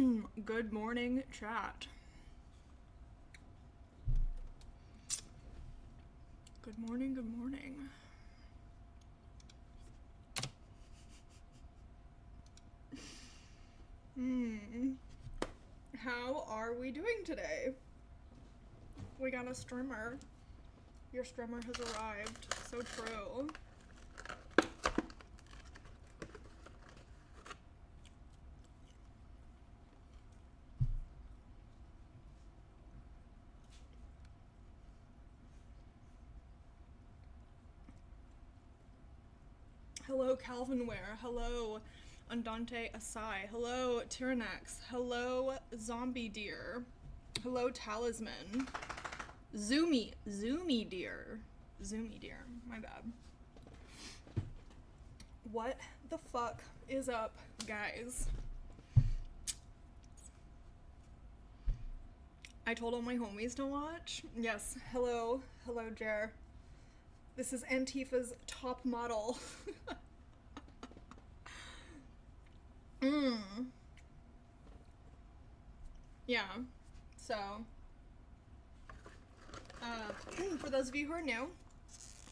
Good morning, chat. Good morning, good morning. How are we doing today? We got a streamer. Your streamer has arrived. So true. Hello, Calvinware. Hello, Andante Asai. Hello, Tyrannex. Hello, Zombie Deer. Hello, Talisman. Zoomy Deer. Zoomy Deer. My bad. What the fuck is up, guys? I told all my homies to watch. Yes. Hello, Jer. This is Antifa's top model. Yeah. So, for those of you who are new,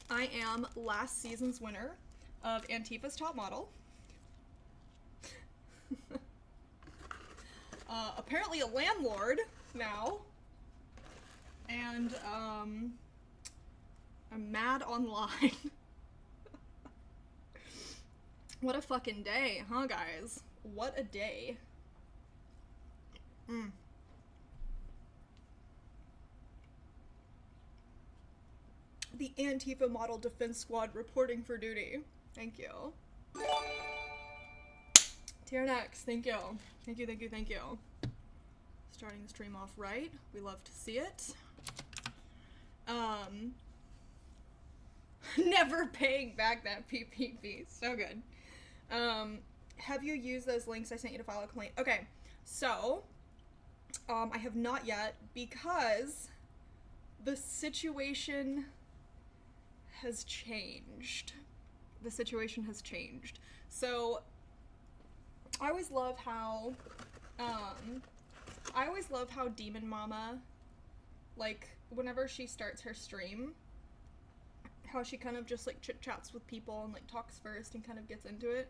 I am last season's winner of Antifa's top model. Apparently a landlord now. And, I'm mad online. What a fucking day, huh, guys? What a day. The Antifa Model Defense Squad reporting for duty. Thank you. Tyrannex, thank you. Thank you. Starting the stream off right. We love to see it. Never paying back that PPP. So good. Have you used those links I sent you to file a complaint? Okay, so, I have not yet because the situation has changed. So, I always love how Demon Mama, like, whenever she starts her stream, how she kind of just, like, chit-chats with people and, like, talks first and kind of gets into it.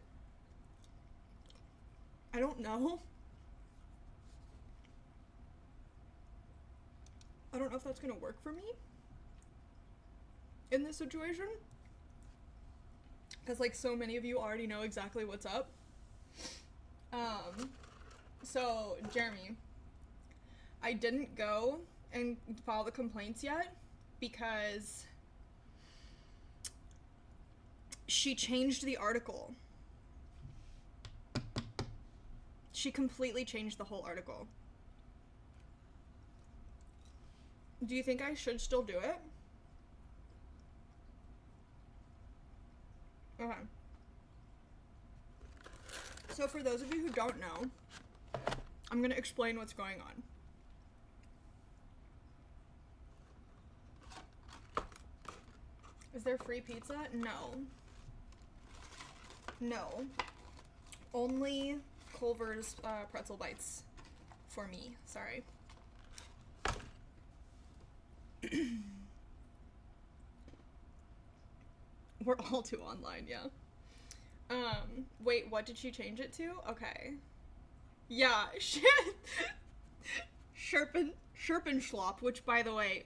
I don't know. I don't know if that's gonna work for me in this situation. Because, like, so many of you already know exactly what's up. So, Jeremy, I didn't go and file the complaints yet because she changed the article. She completely changed the whole article. Do you think I should still do it? Okay. So for those of you who don't know, I'm gonna explain what's going on. Is there free pizza? No. Only Culver's pretzel bites for me. Sorry. We're all too online, yeah. Wait, what did she change it to? Okay. Yeah, shit. Scherpenschlop, which, by the way,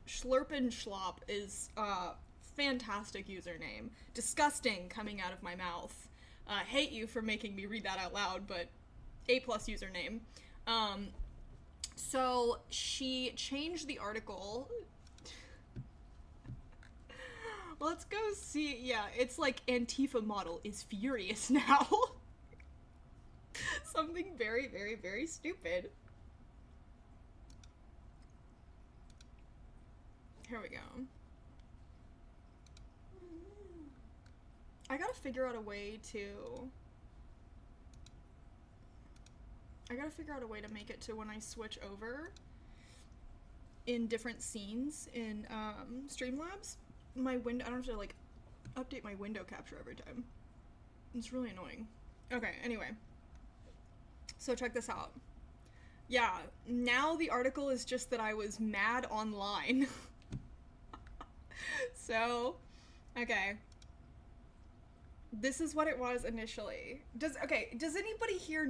Schlurpenschlop is fantastic username. Disgusting coming out of my mouth. Hate you for making me read that out loud, but A+ username. So she changed the article. Let's go see. Yeah, it's like Antifa model is furious now. Something very, very, very stupid. Here we go. I gotta figure out a way to make it to when I switch over in different scenes in Streamlabs. My window, I don't have to like update my window capture every time. It's really annoying. Okay, anyway. So check this out. Yeah, now the article is just that I was mad online. So, okay. This is what it was initially. Does anyone here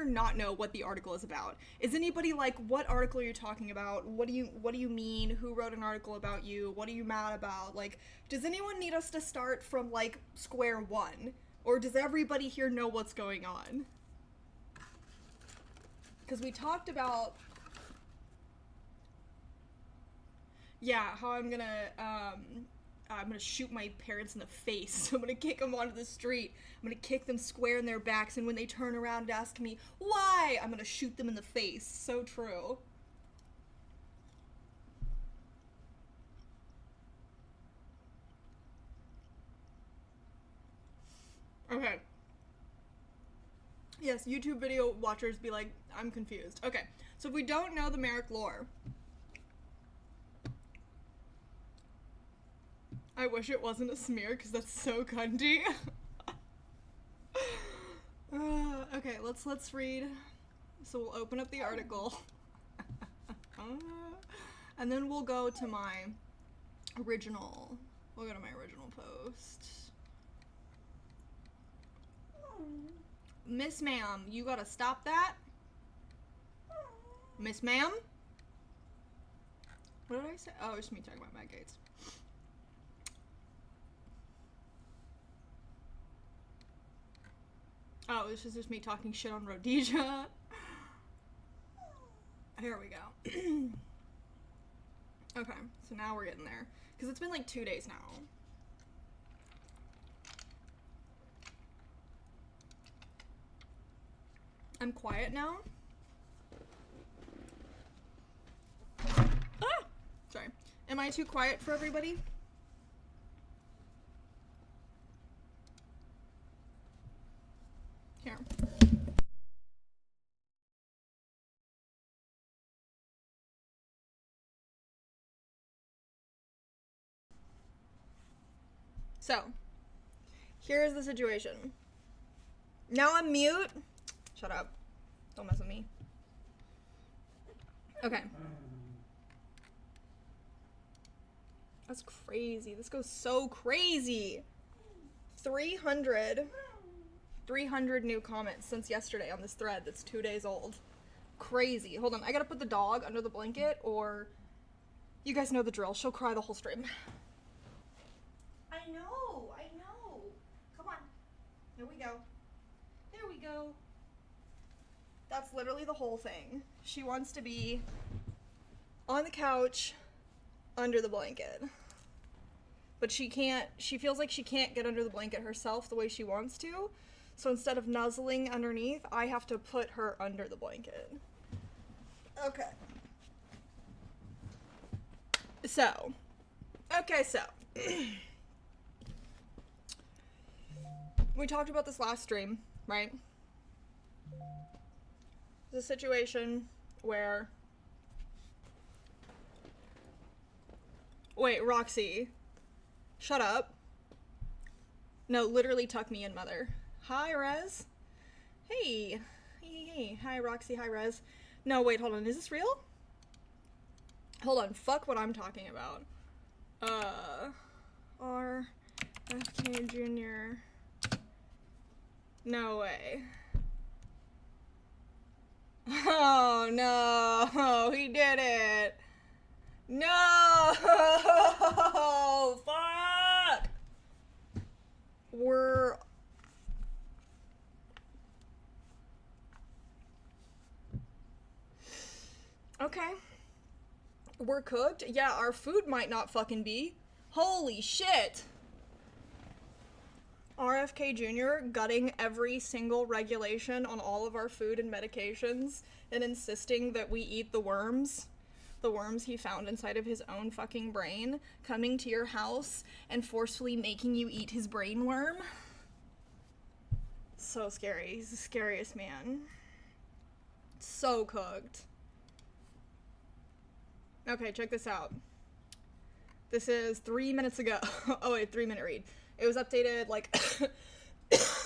not know what the article is about? Is anybody like, what article are you talking about? What do you mean? Who wrote an article about you? What are you mad about? Like, does anyone need us to start from like square one? Or does everybody here know what's going on? Because we talked about, yeah, how I'm gonna shoot my parents in the face. I'm gonna kick them onto the street. I'm gonna kick them square in their backs, and when they turn around and ask me why, I'm gonna shoot them in the face. So true. Okay. Yes, YouTube video watchers be like, I'm confused. Okay, so if we don't know the Merrick lore, I wish it wasn't a smear because that's so cunty. Okay, let's read. So we'll open up the article. And then we'll go to my original. We'll go to my original post. Miss Ma'am, you gotta stop that. Miss Ma'am? What did I say? Oh, it's me talking about Matt Gates. Oh, this is just me talking shit on Rhodesia. Here we go. Okay, so now we're getting there. Because it's been like 2 days now. I'm quiet now. Ah! Sorry. Am I too quiet for everybody? Here. So, here's the situation. Now I'm mute. Shut up. Don't mess with me. Okay. That's crazy. This goes so crazy. 300 new comments since yesterday on this thread that's 2 days old. Crazy. Hold on. I gotta put the dog under the blanket or you guys know the drill. She'll cry the whole stream. I know. Come on. There we go. There we go. That's literally the whole thing. She wants to be on the couch under the blanket. But she feels like she can't get under the blanket herself the way she wants to. So instead of nuzzling underneath, I have to put her under the blanket. Okay. So. We talked about this last stream, right? The situation where... Wait, Roxy. Shut up. No, literally tuck me in, mother. Hi, Rez. Hey. Hey. Hi, Roxy. Hi, Rez. No, wait, hold on. Is this real? Hold on. Fuck what I'm talking about. RFK Jr. No way. Oh, no. He did it. No! Fuck! We're... Okay. We're cooked? Yeah, our food might not fucking be. Holy shit! RFK Jr. gutting every single regulation on all of our food and medications and insisting that we eat the worms he found inside of his own fucking brain, coming to your house and forcefully making you eat his brain worm. So scary. He's the scariest man. So cooked. Okay, check this out. This is 3 minutes ago. Oh wait, 3-minute read. It was updated like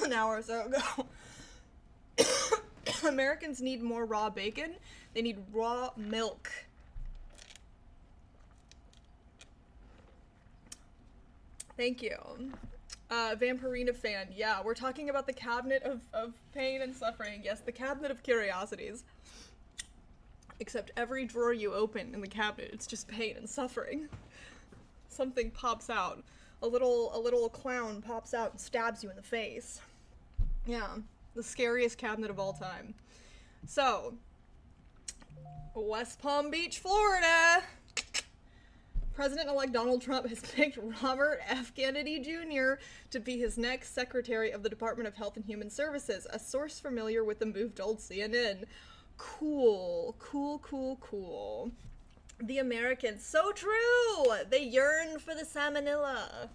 an hour or so ago. Americans need more raw bacon. They need raw milk. Thank you. Vampirina fan. Yeah, we're talking about the cabinet of pain and suffering. Yes, the cabinet of curiosities. Except every drawer you open in the cabinet, it's just pain and suffering. Something pops out. A little clown pops out and stabs you in the face. Yeah, the scariest cabinet of all time. So, West Palm Beach, Florida. President-elect Donald Trump has picked Robert F. Kennedy Jr. to be his next Secretary of the Department of Health and Human Services, a source familiar with the move told CNN. Cool. The Americans, so true! They yearn for the salmonella.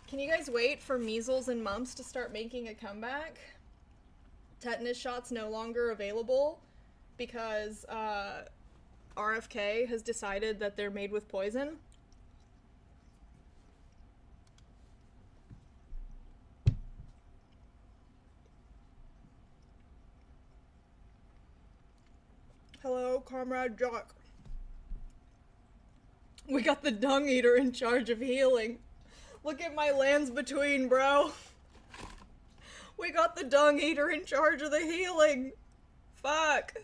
Can you guys wait for measles and mumps to start making a comeback? Tetanus shots no longer available because, RFK has decided that they're made with poison. Hello, Comrade Jock. We got the dung eater in charge of healing. Look at my lands between, bro. We got the dung eater in charge of the healing. Fuck.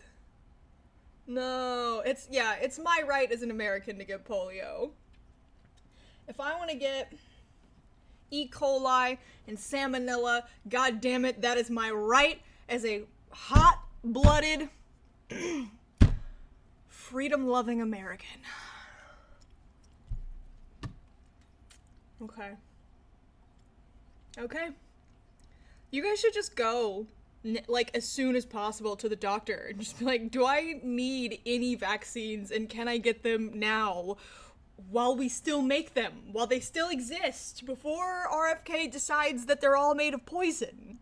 No, it's my right as an American to get polio. If I want to get E. coli and salmonella, god damn it, that is my right as a hot-blooded, freedom-loving American. Okay. You guys should just go like as soon as possible to the doctor and just be like, do I need any vaccines and can I get them now while we still make them, while they still exist, before RFK decides that they're all made of poison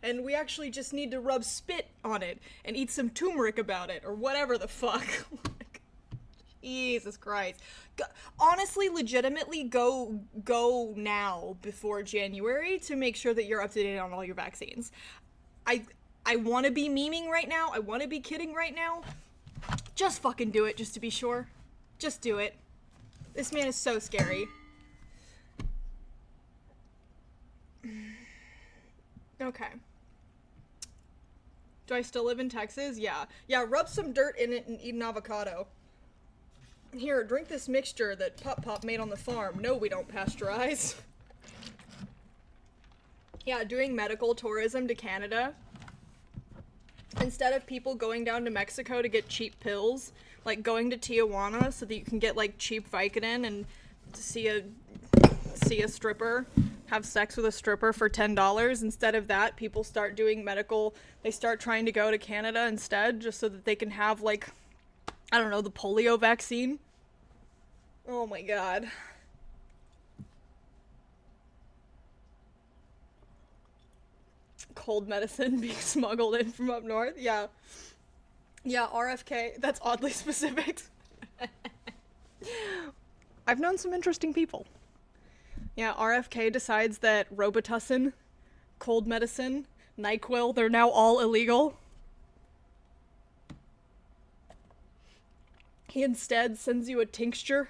and we actually just need to rub spit on it and eat some turmeric about it or whatever the fuck. Like, Jesus Christ. Honestly, legitimately go now before January to make sure that you're up to date on all your vaccines. I want to be memeing right now. I want to be kidding right now. Just fucking do it, just to be sure. Just do it. This man is so scary. Okay. Do I still live in Texas? Yeah. Yeah, rub some dirt in it and eat an avocado. Here, drink this mixture that Pop made on the farm. No, we don't pasteurize. Yeah, doing medical tourism to Canada. Instead of people going down to Mexico to get cheap pills, like going to Tijuana so that you can get like cheap Vicodin and see a stripper, have sex with a stripper for $10. Instead of that, people start doing they start trying to go to Canada instead just so that they can have like, I don't know, the polio vaccine. Oh my god. Cold medicine being smuggled in from up north. Yeah, RFK. That's oddly specific. I've known some interesting people. Yeah, RFK decides that Robitussin, cold medicine, NyQuil, they're now all illegal. He instead sends you a tincture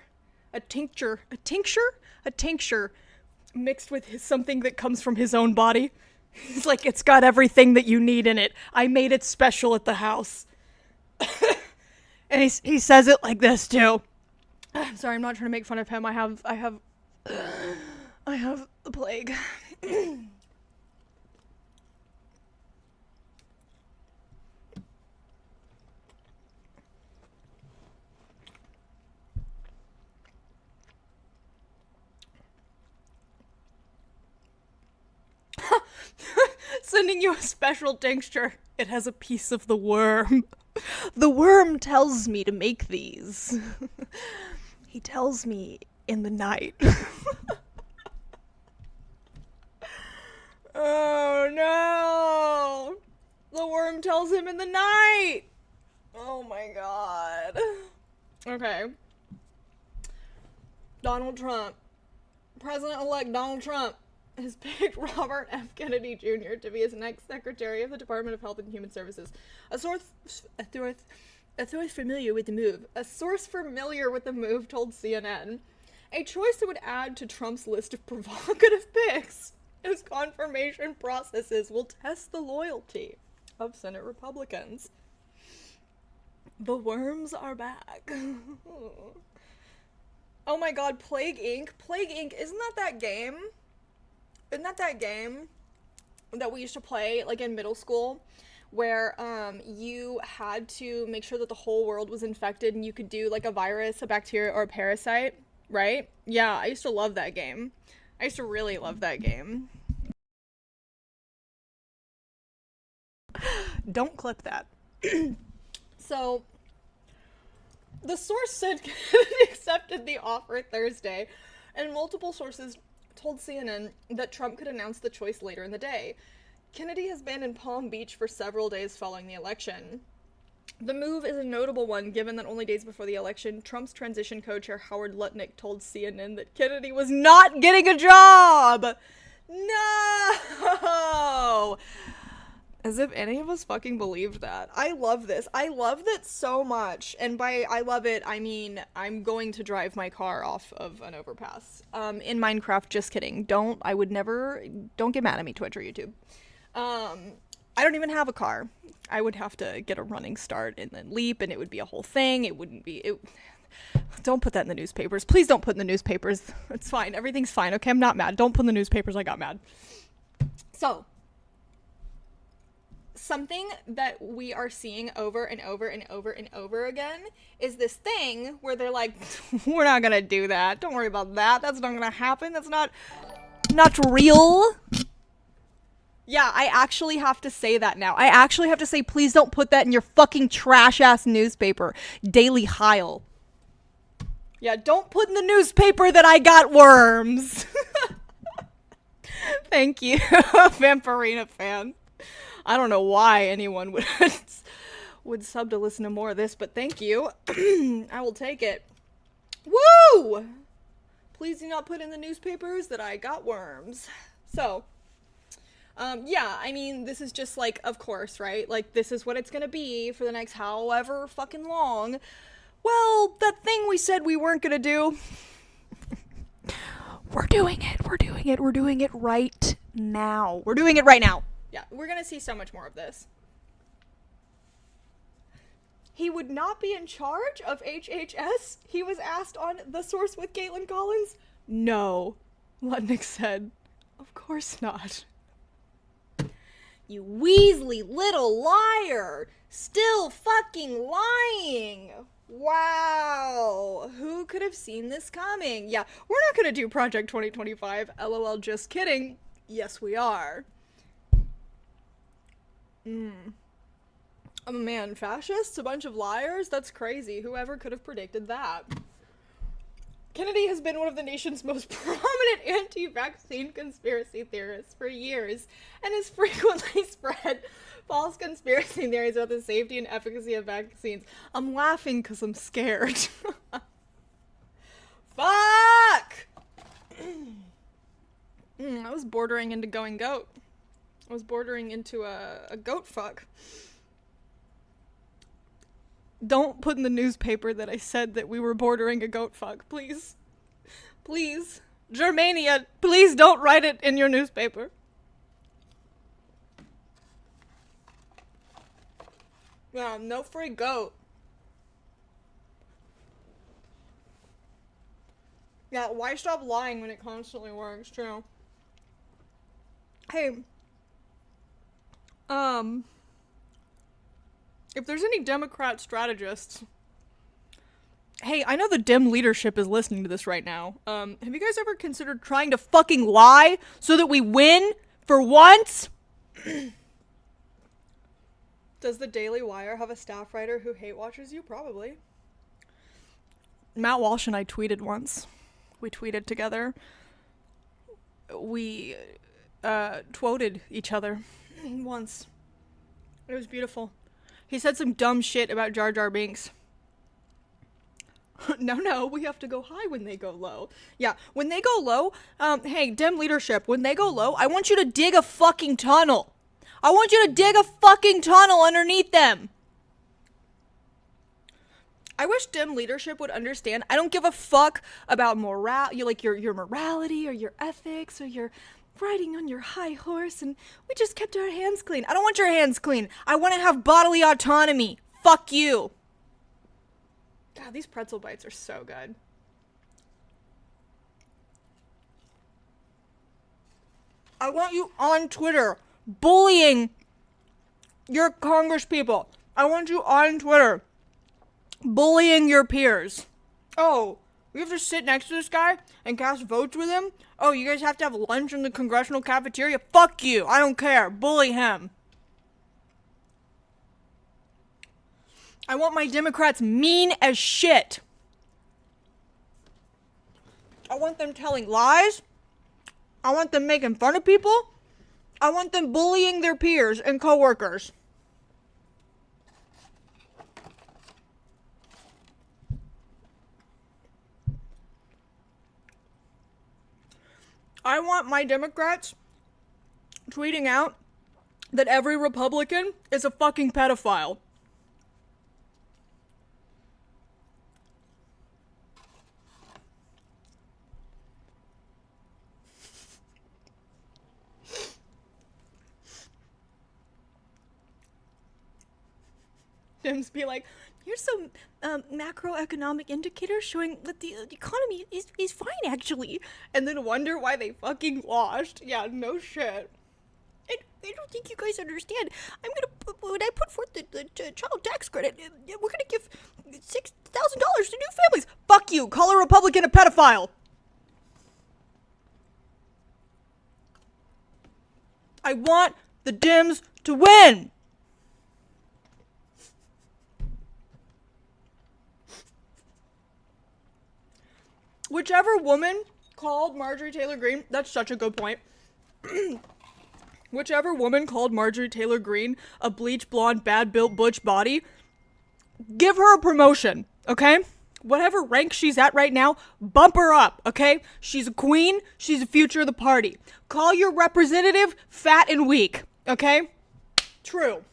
mixed with something that comes from his own body. He's like, it's got everything that you need in it. I made it special at the house. And he says it like this too. Sorry, I'm not trying to make fun of him. I have the plague. Sending you a special tincture. It has a piece of the worm. The worm tells me to make these. He tells me in the night. Oh no! The worm tells him in the night! Oh my god. Okay. Donald Trump. President-elect Donald Trump has picked Robert F. Kennedy Jr. to be his next Secretary of the Department of Health and Human Services. A source familiar with the move told CNN, a choice that would add to Trump's list of provocative picks, whose confirmation processes will test the loyalty of Senate Republicans. The worms are back. Oh my god, Plague Inc. Plague Inc. Isn't that game? Isn't that game that we used to play, like, in middle school? Where, you had to make sure that the whole world was infected and you could do, like, a virus, a bacteria, or a parasite, right? Yeah, I used to love that game. I used to really love that game. Don't clip that. So, the source said Kennedy accepted the offer Thursday, and multiple sources told CNN that Trump could announce the choice later in the day. Kennedy has been in Palm Beach for several days following the election. The move is a notable one given that only days before the election, Trump's transition co-chair Howard Lutnick told CNN that Kennedy was not getting a job! No! As if any of us fucking believed that. I love this. I love that so much. And by I love it, I mean I'm going to drive my car off of an overpass. In Minecraft, just kidding. Don't get mad at me, Twitch or YouTube. I don't even have a car. I would have to get a running start and then leap, and it would be a whole thing. Don't put that in the newspapers. Please don't put in the newspapers. It's fine. Everything's fine. Okay, I'm not mad. Don't put in the newspapers. I got mad. So, something that we are seeing over and over and over and over again is this thing where they're like, we're not gonna do that. Don't worry about that. That's not gonna happen. That's not real. Yeah, I actually have to say that now. I actually have to say, please don't put that in your fucking trash-ass newspaper. Daily Heil. Yeah, don't put in the newspaper that I got worms. Thank you, Vampirina fan. I don't know why anyone would sub to listen to more of this, but thank you. I will take it. Woo! Please do not put in the newspapers that I got worms. So, yeah, I mean, this is just like, of course, right? Like, this is what it's gonna be for the next however fucking long. Well, that thing we said we weren't gonna do. We're doing it right now. We're doing it right now. Yeah, we're gonna see so much more of this. He would not be in charge of HHS? He was asked on The Source with Caitlin Collins. No, Lutnick said. Of course not. You Weasley little liar! Still fucking lying! Wow! Who could have seen this coming? Yeah, we're not gonna do Project 2025. LOL, just kidding. Yes, we are. Oh man, fascists? A bunch of liars? That's crazy. Whoever could have predicted that? Kennedy has been one of the nation's most prominent anti-vaccine conspiracy theorists for years, and has frequently spread false conspiracy theories about the safety and efficacy of vaccines. I'm laughing because I'm scared. Fuck! I was bordering into going goat. I was bordering into a goat fuck. Don't put in the newspaper that I said that we were bordering a goat fuck, please. Please. Germania, please don't write it in your newspaper. Yeah, no free goat. Yeah, why stop lying when it constantly works, too? Hey, if there's any Democrat strategists, hey, I know the Dem leadership is listening to this right now. Have you guys ever considered trying to fucking lie so that we win for once? Does the Daily Wire have a staff writer who hate watches you? Probably. Matt Walsh and I tweeted once. We tweeted together. We twoted each other once. It was beautiful. He said some dumb shit about Jar Jar Binks. No, we have to go high when they go low. Yeah, when they go low, hey, Dem leadership, when they go low, I want you to dig a fucking tunnel. I want you to dig a fucking tunnel underneath them. I wish Dem leadership would understand. I don't give a fuck about your morality or your ethics or your riding on your high horse, and we just kept our hands clean. I don't want your hands clean. I want to have bodily autonomy. Fuck you. God, these pretzel bites are so good. I want you on Twitter bullying your congresspeople. I want you on Twitter bullying your peers. Oh, we have to sit next to this guy and cast votes with him? Oh, you guys have to have lunch in the congressional cafeteria? Fuck you. I don't care. Bully him. I want my Democrats mean as shit. I want them telling lies. I want them making fun of people. I want them bullying their peers and coworkers. I want my Democrats tweeting out that every Republican is a fucking pedophile. Dems be like, here's some macroeconomic indicators showing that the economy is fine, actually. And then wonder why they fucking lost. Yeah, no shit. I don't think you guys understand. When I put forth the child tax credit, we're gonna give $6,000 to new families. Fuck you. Call a Republican a pedophile. I want the Dems to win. Whichever woman called Marjorie Taylor Greene, that's such a good point. Whichever woman called Marjorie Taylor Greene a bleach blonde, bad-built butch body, give her a promotion, okay? Whatever rank she's at right now, bump her up, okay? She's a queen, she's the future of the party. Call your representative fat and weak, okay? True.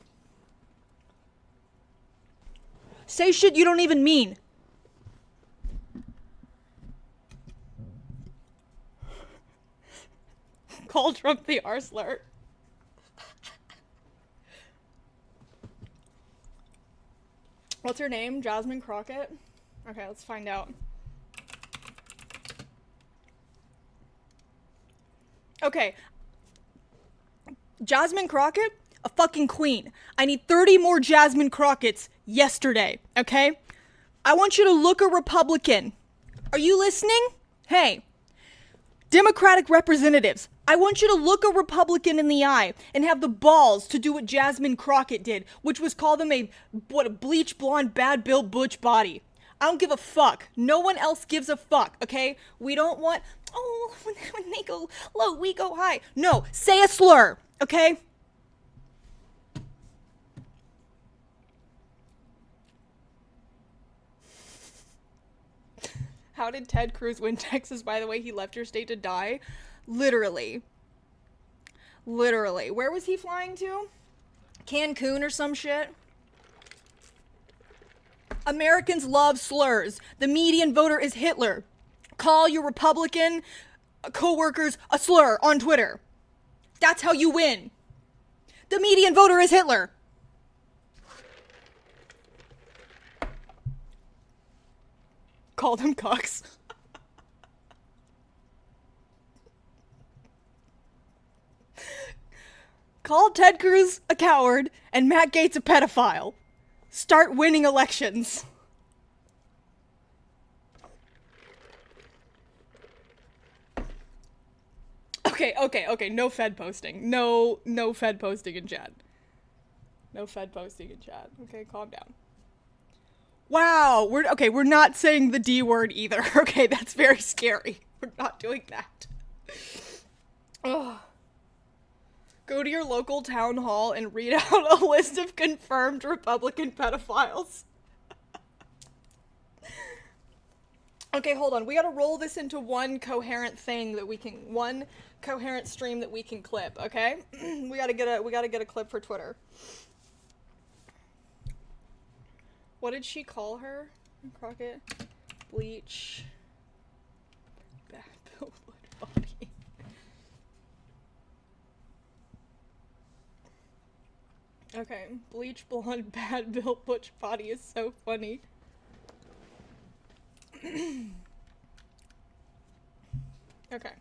Say shit you don't even mean. Call Trump the R slur. What's her name? Jasmine Crockett? Okay, let's find out. Okay. Jasmine Crockett? A fucking queen. I need 30 more Jasmine Crockett's yesterday, okay? I want you to look a Republican. Are you listening? Hey. Democratic representatives, I want you to look a Republican in the eye and have the balls to do what Jasmine Crockett did, which was call them a bleach blonde, bad-built butch body. I don't give a fuck. No one else gives a fuck, okay? We don't want, when they go low, we go high. No, say a slur, okay? How did Ted Cruz win Texas? By the way, he left your state to die. Literally. Where was he flying to? Cancun or some shit? Americans love slurs. The median voter is Hitler. Call your Republican co-workers a slur on Twitter. That's how you win. The median voter is Hitler. Call them cocks. Call Ted Cruz a coward and Matt Gaetz a pedophile. Start winning elections. Okay. No Fed posting. No Fed posting in chat. No Fed posting in chat. Okay, calm down. Wow, we're not saying the D word either. Okay, that's very scary. We're not doing that. Ugh. Go to your local town hall and read out a list of confirmed Republican pedophiles. Okay, hold on. We gotta roll this into one coherent thing that we can, one coherent stream that we can clip, okay? we gotta get a clip for Twitter. What did she call her? Crockett? Bleach. Bad Bill Body. Okay, bleach blonde bad Bill Butch body is so funny. Okay.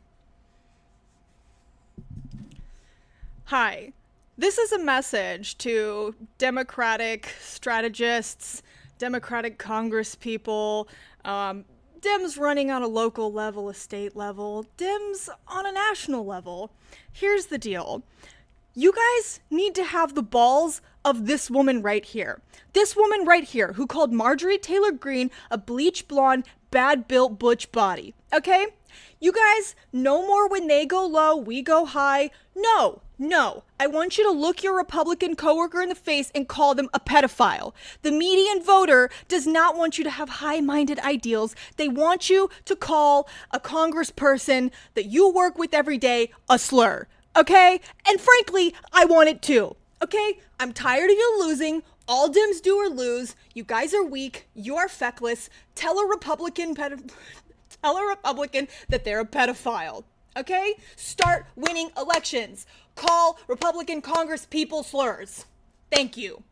Hi. This is a message to Democratic strategists, Democratic Congress people, Dems running on a local level, a state level, Dems on a national level. Here's the deal. You guys need to have the balls of this woman right here. This woman right here who called Marjorie Taylor Greene a bleach blonde, bad built butch body. Okay? You guys, no more when they go low, we go high. No. I want you to look your Republican coworker in the face and call them a pedophile. The median voter does not want you to have high-minded ideals. They want you to call a congressperson that you work with every day a slur. Okay? And frankly, I want it too. Okay? I'm tired of you losing. All Dems do are lose. You guys are weak. You are feckless. Tell a Republican that they're a pedophile. Okay? Start winning elections. Call Republican Congress people slurs. Thank you.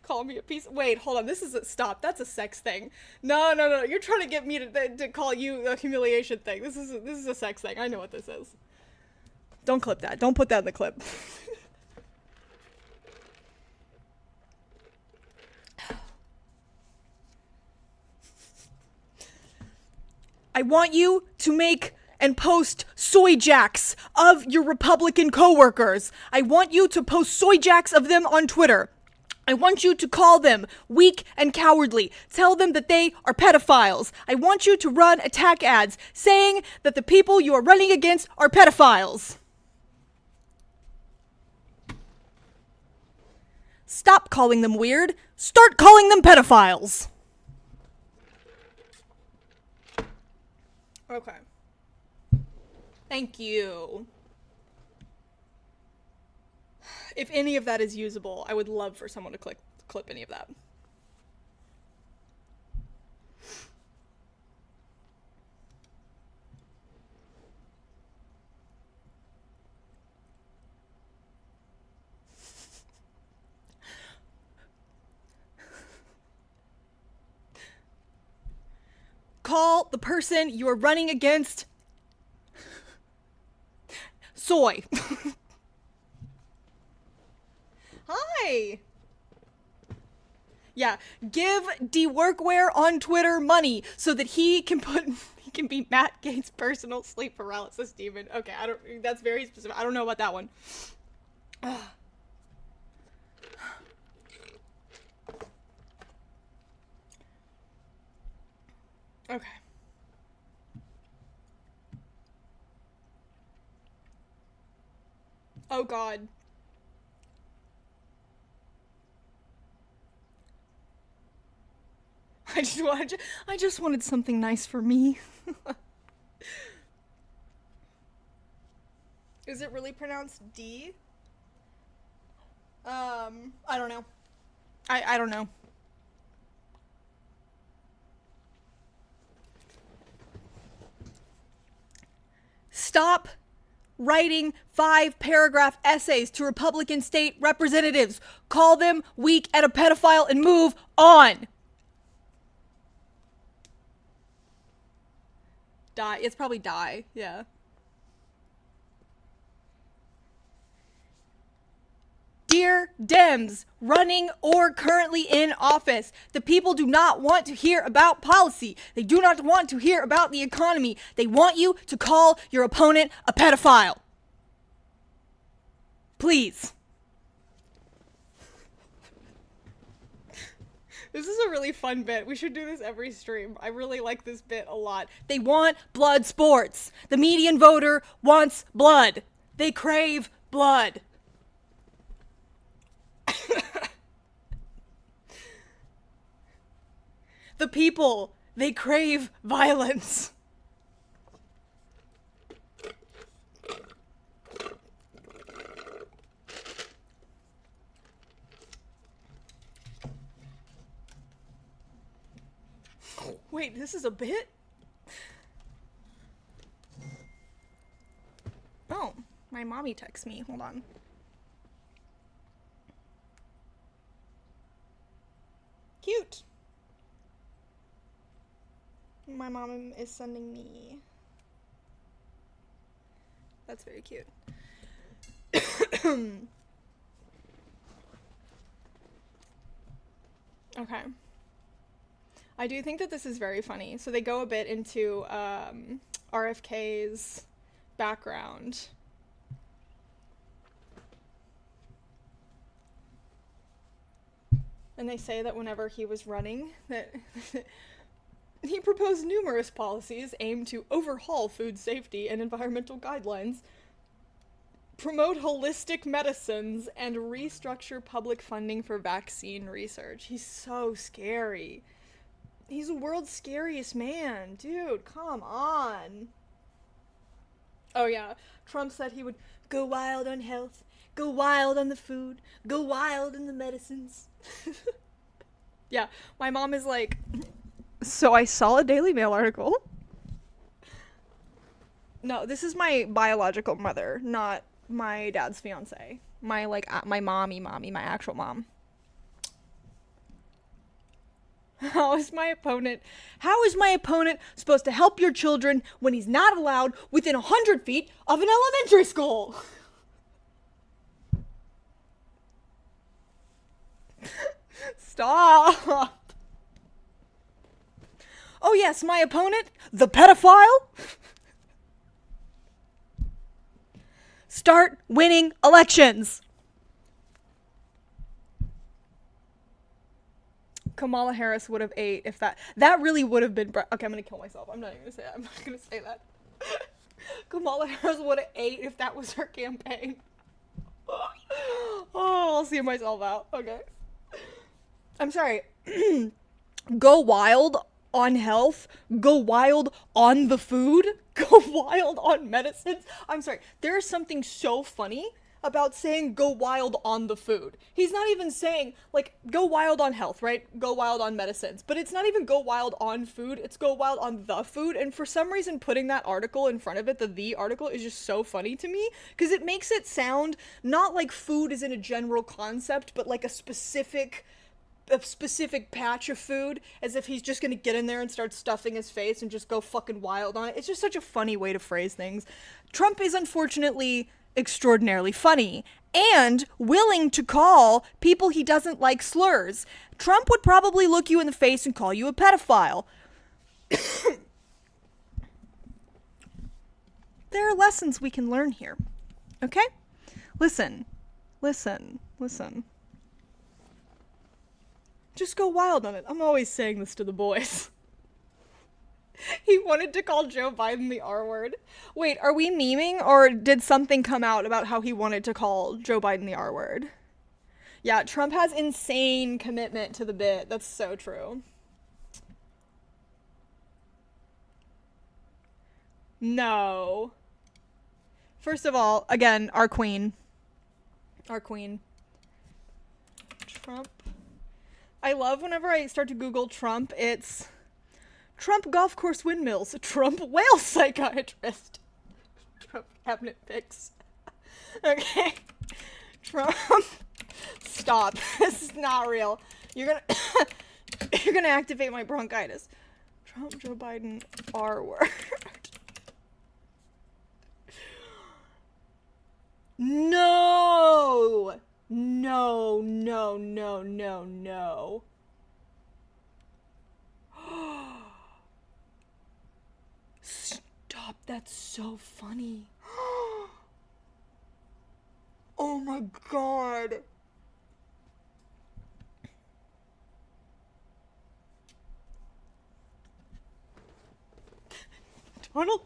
Call me a piece. Wait, hold on. This is a stop. That's a sex thing. No. You're trying to get me to call you a humiliation thing. This is a sex thing. I know what this is. Don't clip that. Don't put that in the clip. I want you to make and post soy jacks of your Republican coworkers. I want you to post soy jacks of them on Twitter. I want you to call them weak and cowardly. Tell them that they are pedophiles. I want you to run attack ads saying that the people you are running against are pedophiles. Stop calling them weird. Start calling them pedophiles. Okay. Thank you. If any of that is usable, I would love for someone to clip any of that. Call the person you are running against soy. Hi. Yeah, give D Workwear on Twitter money so that he can be Matt Gates' personal sleep paralysis demon. Okay, that's very specific. I don't know about that one. Okay. Oh God. I just wanted something nice for me. Is it really pronounced D? I don't know. I don't know. Stop writing 5-paragraph essays to Republican state representatives. Call them weak and a pedophile and move on. Die. It's probably die. Yeah. Dear Dems, running or currently in office, the people do not want to hear about policy. They do not want to hear about the economy. They want you to call your opponent a pedophile. Please. This is a really fun bit. We should do this every stream. I really like this bit a lot. They want blood sports. The median voter wants blood. They crave blood. The people, they crave violence. Wait, this is a bit? Oh, my mommy texts me. Hold on. Cute. My mom is sending me. That's very cute. Okay. I do think that this is very funny. So they go a bit into RFK's background. And they say that whenever he was running, that he proposed numerous policies aimed to overhaul food safety and environmental guidelines, promote holistic medicines, and restructure public funding for vaccine research. He's so scary. He's the world's scariest man. Dude, come on. Oh yeah, Trump said he would go wild on health, go wild on the food, go wild on the medicines. Yeah, my mom is like, so I saw a Daily Mail article. No, this is my biological mother, not my dad's fiance. My, like, my mommy, my actual mom. How is my opponent supposed to help your children when he's not allowed within 100 feet of an elementary school? Stop. Oh yes, my opponent, the pedophile. Start winning elections. Kamala Harris would have ate if that really would have been okay, I'm gonna kill myself. I'm not even gonna say that. I'm not gonna say that. Kamala Harris would have ate if that was her campaign. Oh, I'll see myself out. Okay. I'm sorry. Go wild on health. Go wild on the food. Go wild on medicines. I'm sorry. There is something so funny about saying go wild on the food. He's not even saying, like, go wild on health, right? Go wild on medicines. But it's not even go wild on food, it's go wild on the food. And for some reason, putting that article in front of it, the article, is just so funny to me. Because it makes it sound not like food is in a general concept, but like a specific patch of food, as if he's just gonna get in there and start stuffing his face and just go fucking wild on it. It's just such a funny way to phrase things. Trump is unfortunately extraordinarily funny and willing to call people he doesn't like slurs. Trump would probably look you in the face and call you a pedophile. There are lessons we can learn here. Okay? Listen. Just go wild on it. I'm always saying this to the boys. He wanted to call Joe Biden the R word. Wait, are we memeing, or did something come out about how he wanted to call Joe Biden the R word? Yeah, Trump has insane commitment to the bit. That's so true. No. First of all, again, our queen. Trump. I love whenever I start to Google Trump, it's Trump golf course windmills, Trump whale psychiatrist, Trump cabinet picks. Okay. Trump. Stop. This is not real. You're gonna activate my bronchitis. Trump, Joe Biden, R word. No! No. Stop, that's so funny. Oh my god. Donald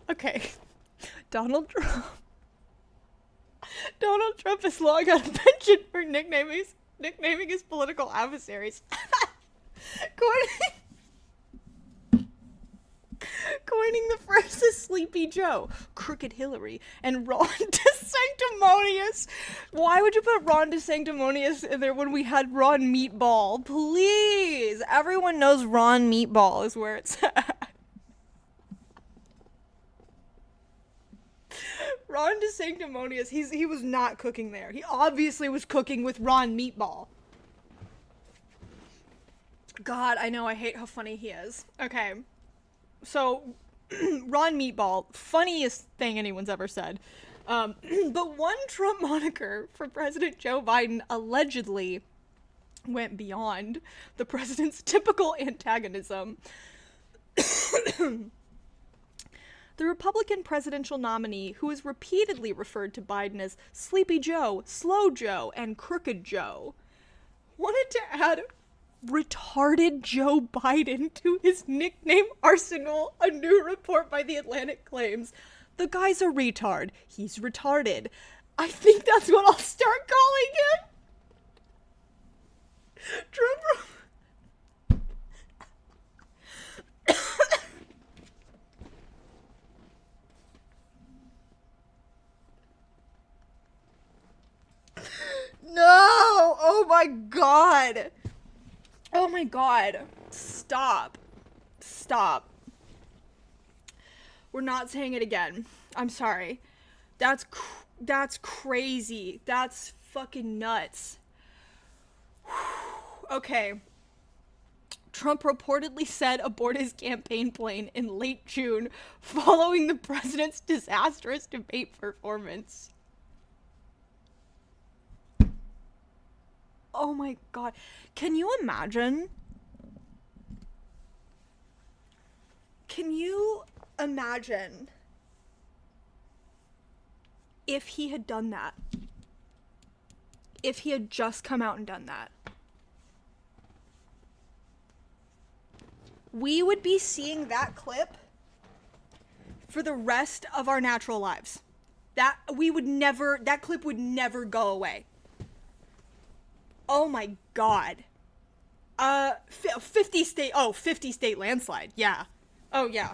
Trump has long got a penchant for nicknaming his political adversaries. coining the phrase is Sleepy Joe, Crooked Hillary, and Ron DeSanctimonious. Why would you put Ron DeSanctimonious in there when we had Ron Meatball? Please! Everyone knows Ron Meatball is where it's at. Ron DeSanctimonious, he was not cooking there. He obviously was cooking with Ron Meatball. God, I know, I hate how funny he is. Okay, so Ron Meatball, funniest thing anyone's ever said. But one Trump moniker for President Joe Biden allegedly went beyond the president's typical antagonism. The Republican presidential nominee, who is repeatedly referred to Biden as Sleepy Joe, Slow Joe, and Crooked Joe, wanted to add retarded Joe Biden to his nickname arsenal. A new report by The Atlantic claims the guy's a retard. He's retarded. I think that's what I'll start calling him. Trump. No! Oh my god! Oh my god. Stop. Stop. We're not saying it again. I'm sorry. That's crazy. That's fucking nuts. Okay. Trump reportedly said aboard his campaign plane in late June following the president's disastrous debate performance. Oh my god. Can you imagine? Can you imagine if he had done that? If he had just come out and done that? We would be seeing that clip for the rest of our natural lives. That clip would never go away. Oh my god. 50 state landslide. Yeah. Oh yeah.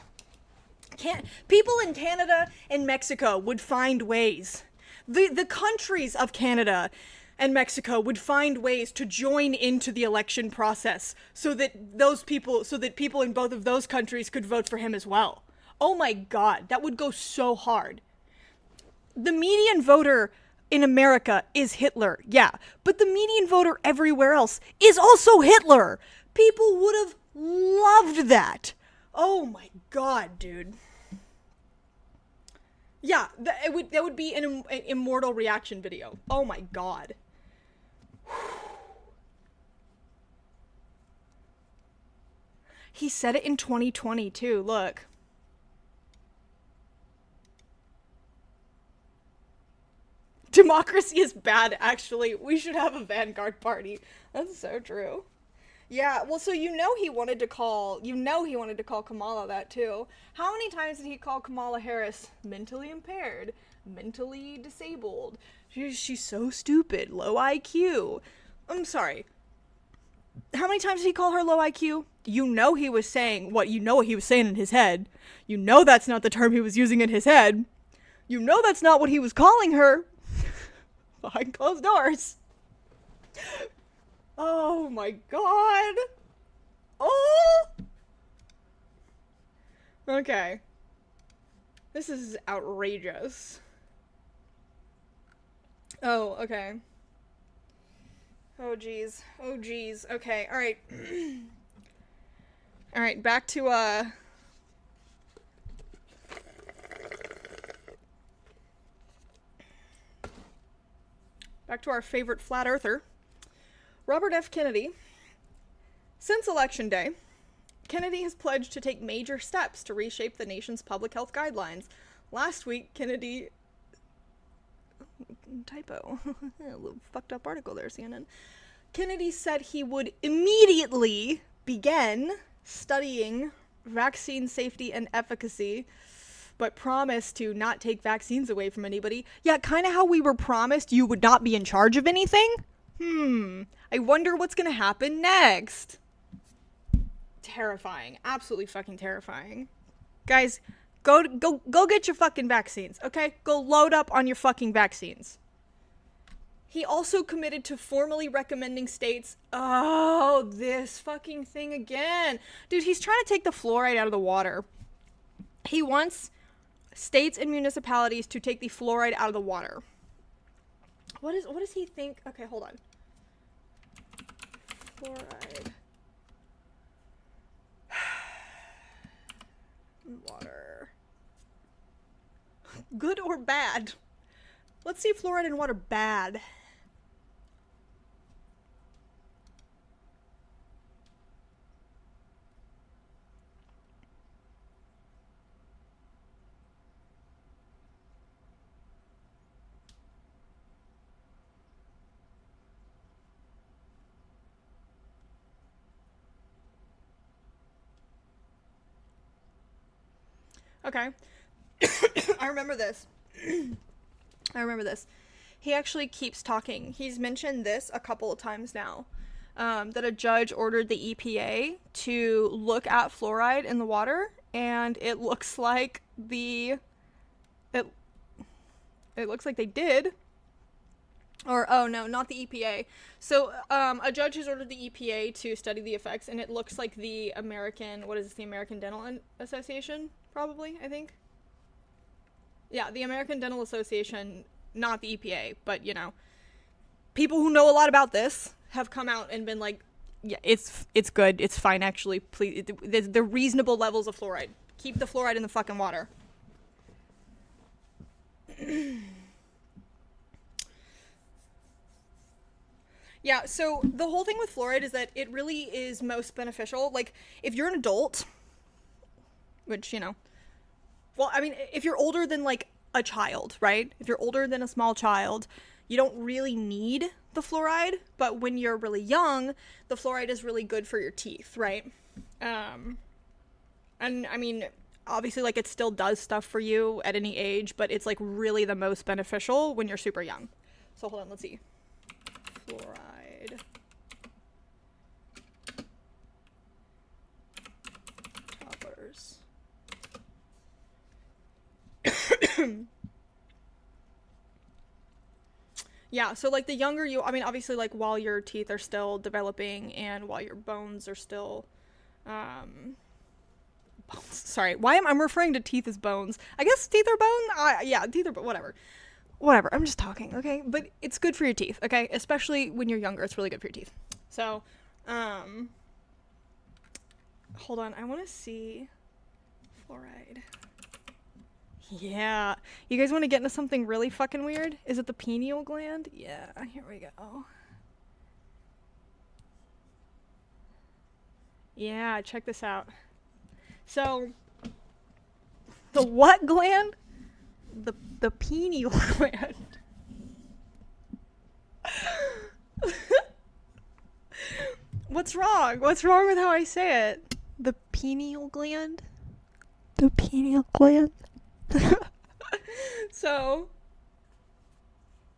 People in Canada and Mexico would find ways. The countries of Canada and Mexico would find ways to join into the election process so that people in both of those countries could vote for him as well. Oh my god, that would go so hard. The median voter in America is Hitler, yeah, but the median voter everywhere else is also Hitler. People would have loved that. Oh my god, dude. Yeah, that would be an immortal reaction video. Oh my god. He said it in 2020 too, look. Democracy is bad, actually. We should have a Vanguard party. That's so true. Yeah, well, so he wanted to call Kamala that too. How many times did he call Kamala Harris mentally impaired, mentally disabled? She's so stupid, low IQ. I'm sorry. How many times did he call her low IQ? You know he was saying what he was saying in his head. You know that's not the term he was using in his head. You know that's not what he was calling her. Behind closed doors. Oh my god. Oh! Okay. This is outrageous. Oh, okay. Oh geez. Oh geez. Okay, alright. Alright, back to our favorite flat earther, Robert F. Kennedy. Since Election Day, Kennedy has pledged to take major steps to reshape the nation's public health guidelines. Last week, Kennedy... Typo. A little fucked up article there, CNN. Kennedy said he would immediately begin studying vaccine safety and efficacy, but promised to not take vaccines away from anybody. Yeah, kind of how we were promised you would not be in charge of anything. I wonder what's gonna happen next. Terrifying. Absolutely fucking terrifying. Guys, go get your fucking vaccines, okay? Go load up on your fucking vaccines. He also committed to formally recommending states. Oh, this fucking thing again. Dude, he's trying to take the fluoride out of the water. He wants states and municipalities to take the fluoride out of the water. What does he think? Okay, hold on. Fluoride. Water. Good or bad? Let's see fluoride in water bad. Okay. I remember this. I remember this. He actually keeps talking. He's mentioned this a couple of times now. That a judge ordered the EPA to look at fluoride in the water, and it looks like it looks like they did. Or, oh no, not the EPA. So, a judge has ordered the EPA to study the effects, and it looks like the American, what is this, the American Dental Association? Probably, I think. Yeah, the American Dental Association, not the EPA, but, you know, people who know a lot about this have come out and been like, yeah, it's good, it's fine, actually, please, they're reasonable levels of fluoride. Keep the fluoride in the fucking water. Yeah, so the whole thing with fluoride is that it really is most beneficial. Like, if you're an adult, which, you know, well, I mean, if you're older than, like, a child, right? If you're older than a small child, you don't really need the fluoride, but when you're really young, the fluoride is really good for your teeth, right? And, I mean, obviously, like, it still does stuff for you at any age, but it's, like, really the most beneficial when you're super young. So, hold on, let's see. Fluoride. Toppers. Yeah, so, like, the younger you, I mean, obviously, like, while your teeth are still developing and while your bones are still, bones, sorry, why am I referring to teeth as bones? I guess teeth are bone? Yeah, teeth are, whatever. Whatever, I'm just talking, okay? But it's good for your teeth, okay? Especially when you're younger, it's really good for your teeth. So, hold on, I want to see fluoride. Yeah. You guys want to get into something really fucking weird? Is it the pineal gland? Yeah, here we go. Yeah, check this out. So, the what gland? The pineal gland. What's wrong? What's wrong with how I say it? The pineal gland? The pineal gland? So,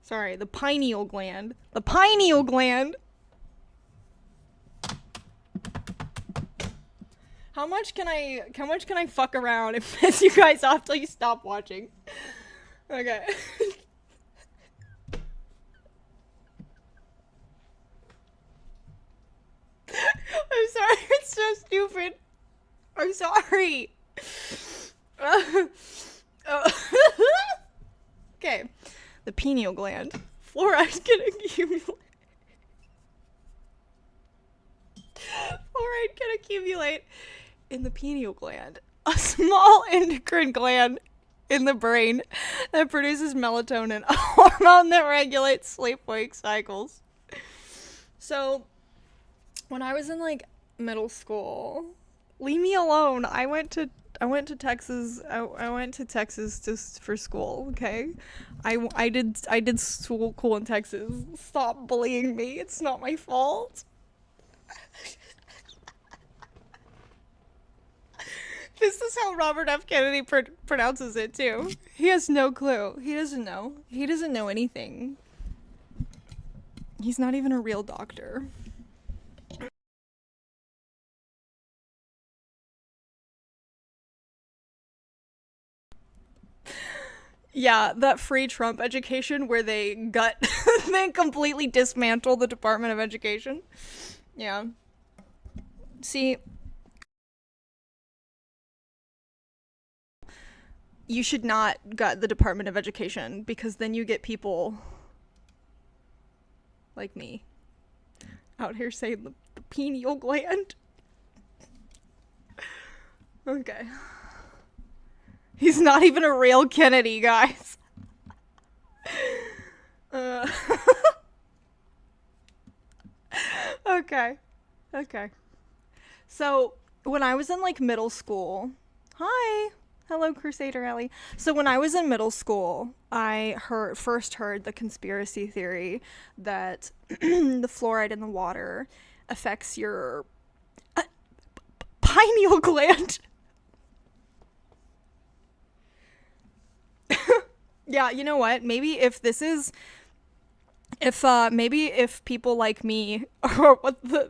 sorry, the pineal gland. The pineal gland. How much can I fuck around and piss you guys off till you stop watching? Okay. I'm sorry, it's so stupid. I'm sorry. Okay. The pineal gland. Fluoride can accumulate. Fluoride can accumulate in the pineal gland, a small endocrine gland in the brain that produces melatonin, a hormone that regulates sleep-wake cycles. So, when I was in, like, middle school, leave me alone. I went to Texas. I went to Texas just for school. Okay, I did school in Texas. Stop bullying me. It's not my fault. This is how Robert F. Kennedy pronounces it too. He has no clue. He doesn't know. He doesn't know anything. He's not even a real doctor. Yeah, that free Trump education where they they completely dismantle the Department of Education. Yeah. See, you should not gut the Department of Education because then you get people like me out here saying the pineal gland. Okay. He's not even a real Kennedy, guys. Uh, okay. Okay. So, when I was in like middle school, hi. Hello, Crusader Ellie. So when I was in middle school, I first heard the conspiracy theory that the fluoride in the water affects your pineal gland. Yeah, you know what? Maybe if people like me or what the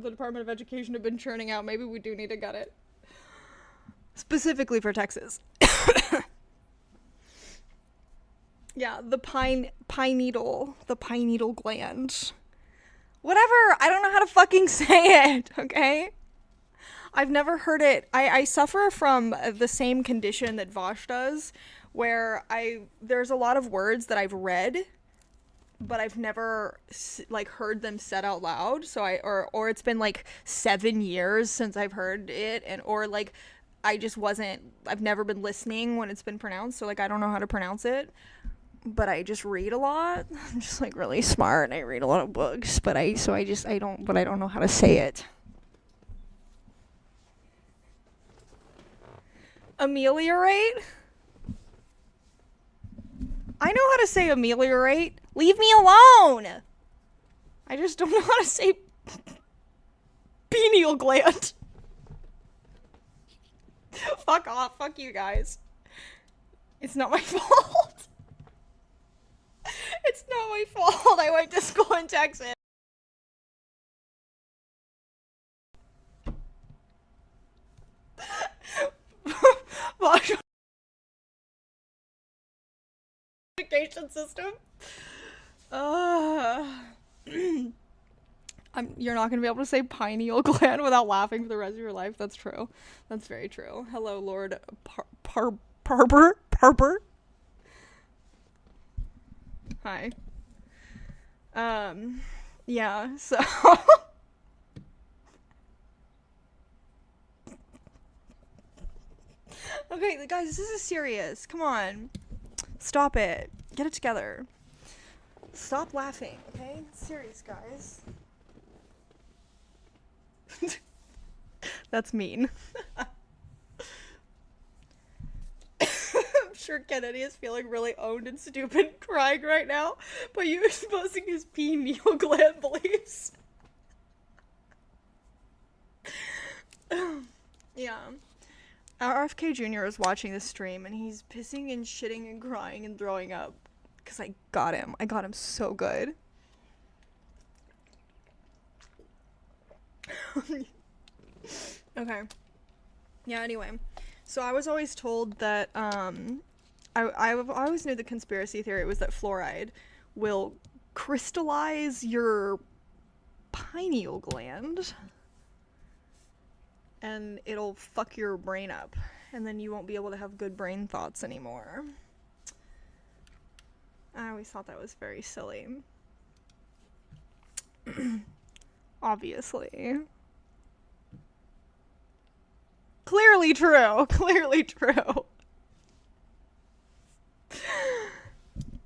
Department of Education have been churning out, maybe we do need to gut it. Specifically for Texas. Yeah, the pineal gland. Whatever, I don't know how to fucking say it, okay? I've never heard it. I suffer from the same condition that Vosh does, where there's a lot of words that I've read, but I've never like heard them said out loud. So or it's been like 7 years since I've heard it, or like I've never been listening when it's been pronounced, so like I don't know how to pronounce it. But I just read a lot. I'm just like really smart and I read a lot of books, but I don't know how to say it. Ameliorate? I know how to say ameliorate. Leave me alone! I just don't know how to say pineal gland. Fuck off. Fuck you guys. It's not my fault. It's not my fault. I went to school in Texas. Education system. You're not gonna be able to say pineal gland without laughing for the rest of your life. That's true. That's very true. Hello, Lord Parber. Hi. Yeah, so okay, guys, this is serious. Come on. Stop it. Get it together. Stop laughing, okay? It's serious, guys. That's mean. I'm sure Kennedy is feeling really owned and stupid crying right now, but you exposing his pineal gland beliefs. Yeah. RFK Jr. is watching this stream and he's pissing and shitting and crying and throwing up because I got him. I got him so good. Okay. Yeah, anyway. So I was always told that, I always knew the conspiracy theory was that fluoride will crystallize your pineal gland and it'll fuck your brain up and then you won't be able to have good brain thoughts anymore. I always thought that was very silly. Obviously. Clearly true. Clearly true.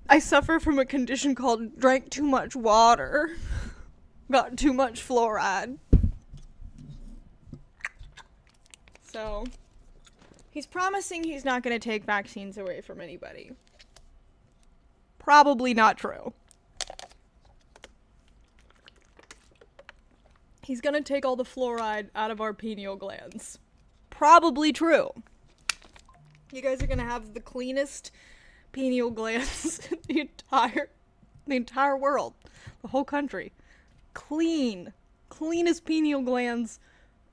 I suffer from a condition called drank too much water. Got too much fluoride. So, he's promising he's not going to take vaccines away from anybody. Probably not true. He's going to take all the fluoride out of our pineal glands. Probably true. You guys are going to have the cleanest pineal glands in the entire world. The whole country. Cleanest pineal glands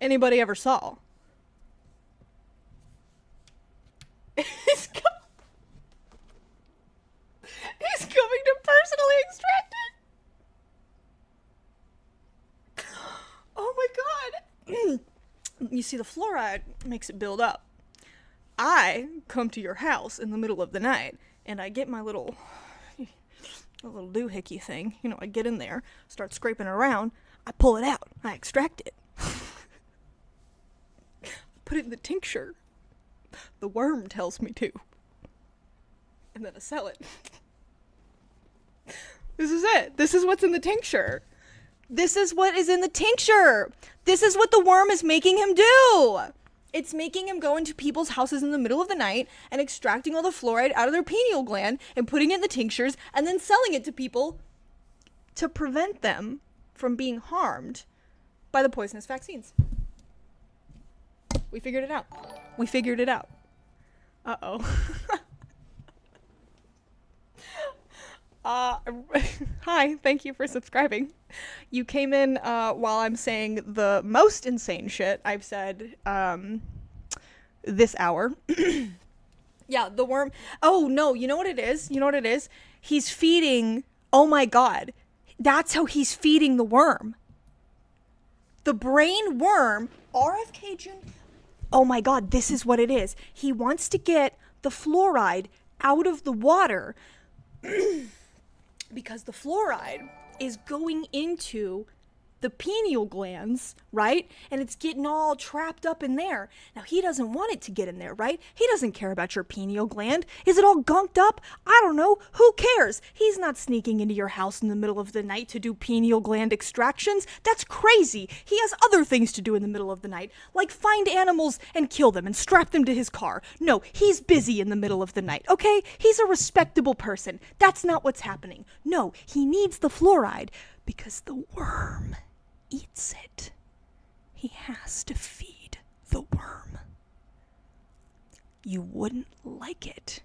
anybody ever saw. you see, the fluoride makes it build up. I come to your house in the middle of the night, and I get my little doohickey thing. You know, I get in there, start scraping around, I pull it out, I extract it. Put it in the tincture. The worm tells me to. And then I sell it. This is it. This is what's in the tincture. This is what is in the tincture. This is what the worm is making him do. It's making him go into people's houses in the middle of the night and extracting all the fluoride out of their pineal gland and putting it in the tinctures and then selling it to people to prevent them from being harmed by the poisonous vaccines. We figured it out. We figured it out. Uh-oh. Hi, thank you for subscribing. You came in while I'm saying the most insane shit I've said this hour. Yeah, the worm. Oh, no, you know what it is? You know what it is? He's feeding. Oh my God. That's how he's feeding the worm. The brain worm, RFK Jr. Oh my God, this is what it is. He wants to get the fluoride out of the water because the fluoride is going into the pineal glands, right? And it's getting all trapped up in there. Now, he doesn't want it to get in there, right? He doesn't care about your pineal gland. Is it all gunked up? I don't know. Who cares? He's not sneaking into your house in the middle of the night to do pineal gland extractions. That's crazy. He has other things to do in the middle of the night, like find animals and kill them and strap them to his car. No, he's busy in the middle of the night, okay? He's a respectable person. That's not what's happening. No, he needs the fluoride because the worm eats it. He has to feed the worm. You wouldn't like it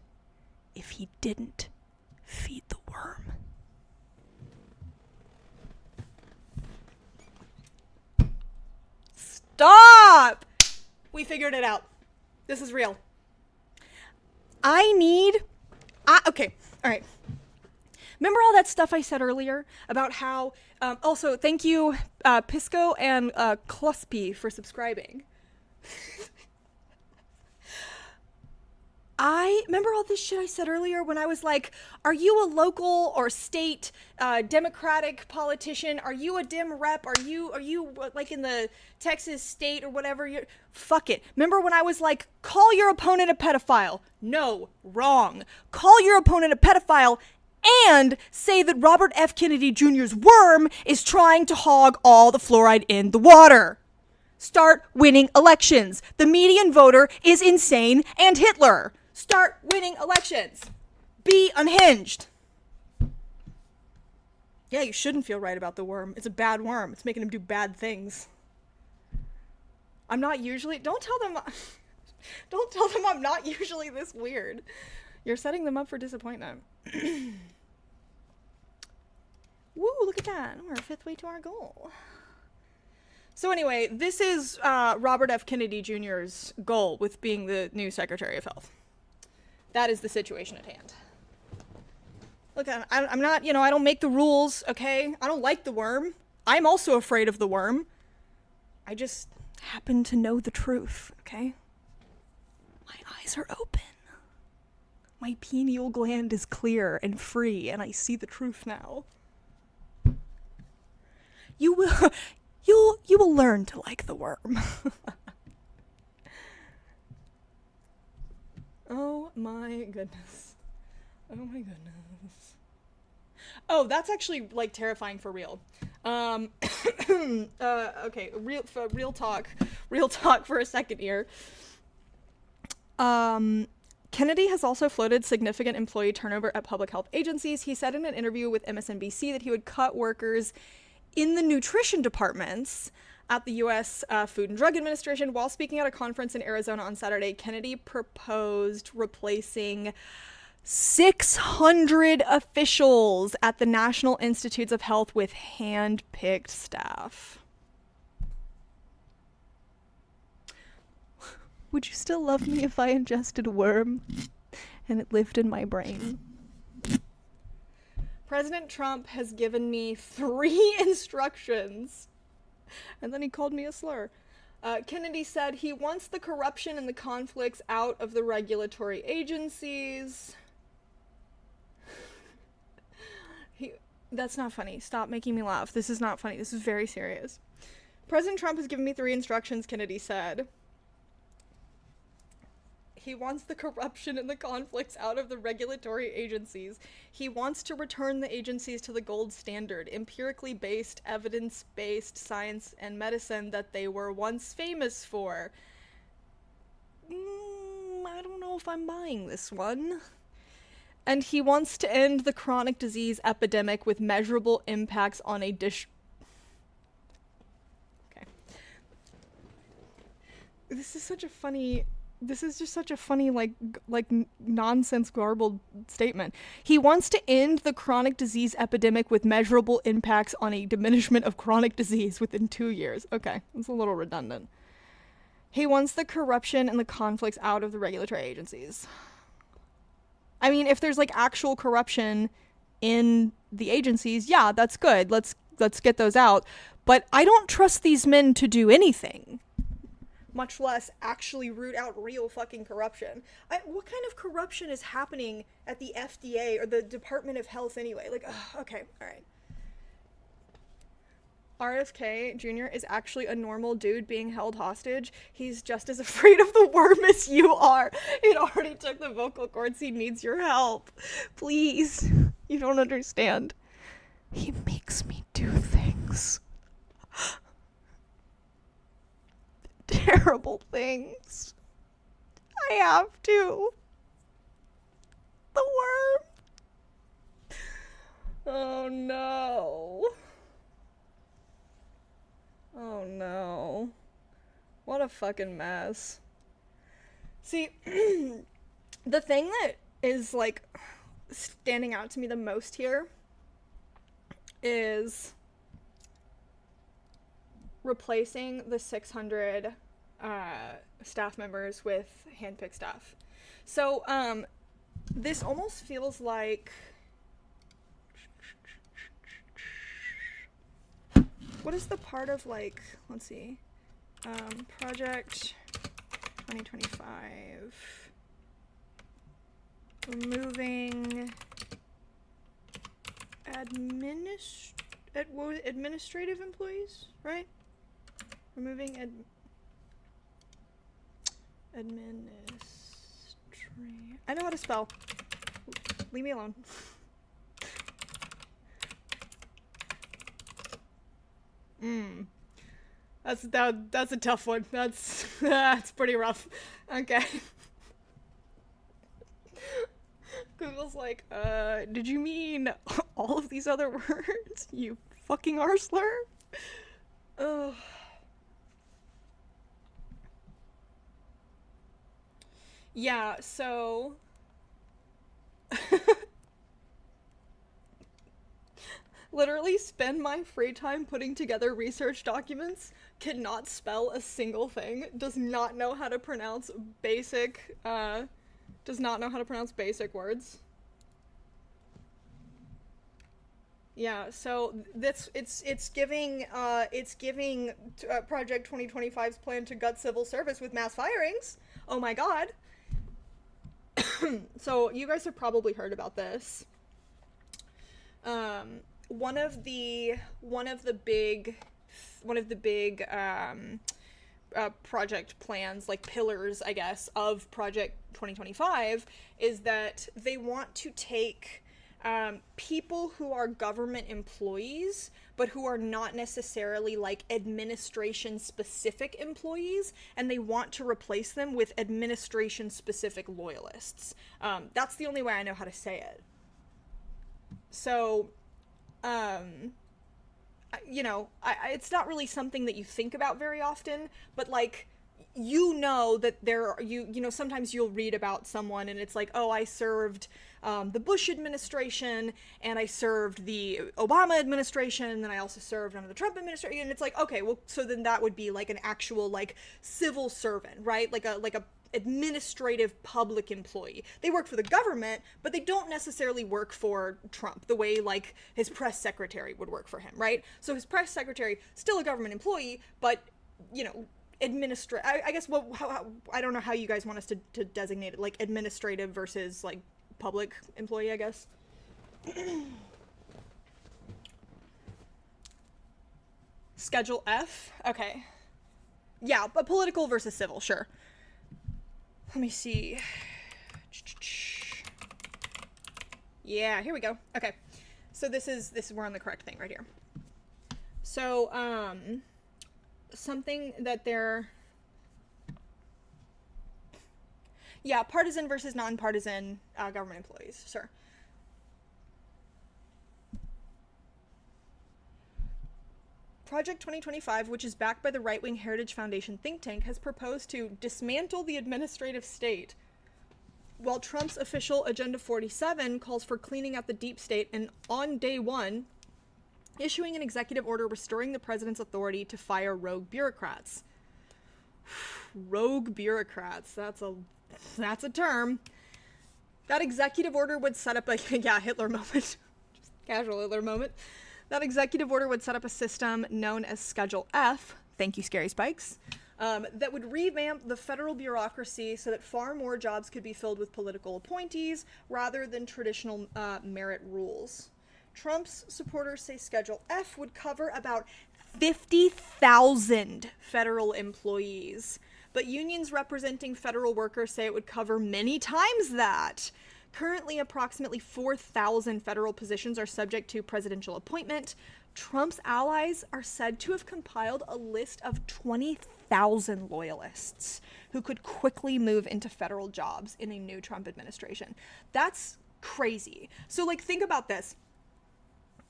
if he didn't feed the worm. Stop! We figured it out. This is real. Okay, all right. Remember all that stuff I said earlier about how, also, thank you, Pisco and Cluspy for subscribing. I remember all this shit I said earlier when I was like, are you a local or state Democratic politician? Are you a Dem rep? Are you like in the Texas state or whatever? Fuck it. Remember when I was like, call your opponent a pedophile? No, wrong. Call your opponent a pedophile and say that Robert F. Kennedy Jr.'s worm is trying to hog all the fluoride in the water. Start winning elections. The median voter is insane and Hitler. Start winning elections. Be unhinged. Yeah, you shouldn't feel right about the worm. It's a bad worm. It's making him do bad things. I'm not usually... Don't tell them I'm not usually this weird. You're setting them up for disappointment. Woo, look at that. We're a fifth way to our goal. So anyway, this is Robert F. Kennedy Jr.'s goal with being the new Secretary of Health. That is the situation at hand. Look, I'm not, I don't make the rules, okay? I don't like the worm. I'm also afraid of the worm. I just happen to know the truth, okay? My eyes are open. My pineal gland is clear and free, and I see the truth now. You will learn to like the worm. Oh my goodness. Oh my goodness. Oh, that's actually like terrifying for real. Okay, real talk for a second here. Kennedy has also floated significant employee turnover at public health agencies. He said in an interview with MSNBC that he would cut workers in the nutrition departments at the U.S. Food and Drug Administration. While speaking at a conference in Arizona on Saturday, Kennedy proposed replacing 600 officials at the National Institutes of Health with hand-picked staff. Would you still love me if I ingested a worm and it lived in my brain? President Trump has given me 3 instructions, and then he called me a slur. Kennedy said he wants the corruption and the conflicts out of the regulatory agencies. That's not funny. Stop making me laugh. This is not funny. This is very serious. President Trump has given me 3 instructions, Kennedy said. He wants the corruption and the conflicts out of the regulatory agencies. He wants to return the agencies to the gold standard, empirically based, evidence-based science and medicine that they were once famous for. I don't know if I'm buying this one. And he wants to end the chronic disease epidemic with measurable impacts on a Okay. This is just such a funny, like nonsense garbled statement. He wants to end the chronic disease epidemic with measurable impacts on a diminishment of chronic disease within 2 years. Okay, that's a little redundant. He wants the corruption and the conflicts out of the regulatory agencies. I mean, if there's like actual corruption in the agencies, yeah, that's good. Let's get those out. But I don't trust these men to do anything, much less actually root out real fucking corruption. What kind of corruption is happening at the FDA or the Department of Health anyway? Like, okay, all right. RFK Jr. is actually a normal dude being held hostage. He's just as afraid of the worm as you are. It already took the vocal cords. He needs your help. Please. You don't understand. He makes me do things. Terrible things. I have to. The worm. Oh no. Oh no. What a fucking mess. See, the thing that is like standing out to me the most here is replacing the 600 staff members with handpicked staff. So this almost feels like, what is the part of, like, let's see, Project 2025, removing administrative employees, right? Removing I know how to spell. Leave me alone. That's a tough one. That's pretty rough. Okay. Google's like, did you mean all of these other words? You fucking arsler? Ugh. Yeah, so literally spend my free time putting together research documents, cannot spell a single thing, does not know how to pronounce basic words. Yeah, so it's giving Project 2025's plan to gut civil service with mass firings. Oh my god. So you guys have probably heard about this. One of the big project plans, like pillars, I guess, of Project 2025 is that they want to take people who are government employees but who are not necessarily like administration specific employees, and they want to replace them with administration specific loyalists. That's the only way I know how to say it. So you know, it's not really something that you think about very often, but like, you know that there are, you know, sometimes you'll read about someone and it's like, oh, I served the Bush administration, and I served the Obama administration, and then I also served under the Trump administration, and it's like, okay, well, so then that would be like an actual like civil servant, right? Like a administrative public employee. They work for the government, but they don't necessarily work for Trump the way like his press secretary would work for him, right? So his press secretary, still a government employee, but, you know, I guess how I don't know how you guys want us to designate it, like administrative versus like public employee, I guess. Schedule F? Okay. Yeah, but political versus civil, sure. Let me see. Yeah, here we go. Okay. So this is we're on the correct thing right here. So, something that they're, yeah, partisan versus non-partisan government employees, sure. Project 2025, which is backed by the right-wing Heritage Foundation think tank, has proposed to dismantle the administrative state, while Trump's official Agenda 47 calls for cleaning out the deep state and, on day one, issuing an executive order restoring the president's authority to fire rogue bureaucrats. Rogue bureaucrats, that's a term. That executive order would set up Hitler moment. Just casual Hitler moment. That executive order would set up a system known as Schedule F, thank you Scary Spikes, that would revamp the federal bureaucracy so that far more jobs could be filled with political appointees rather than traditional merit rules. Trump's supporters say Schedule F would cover about 50,000 federal employees, but unions representing federal workers say it would cover many times that. Currently, approximately 4,000 federal positions are subject to presidential appointment. Trump's allies are said to have compiled a list of 20,000 loyalists who could quickly move into federal jobs in a new Trump administration. That's crazy. So, like, think about this.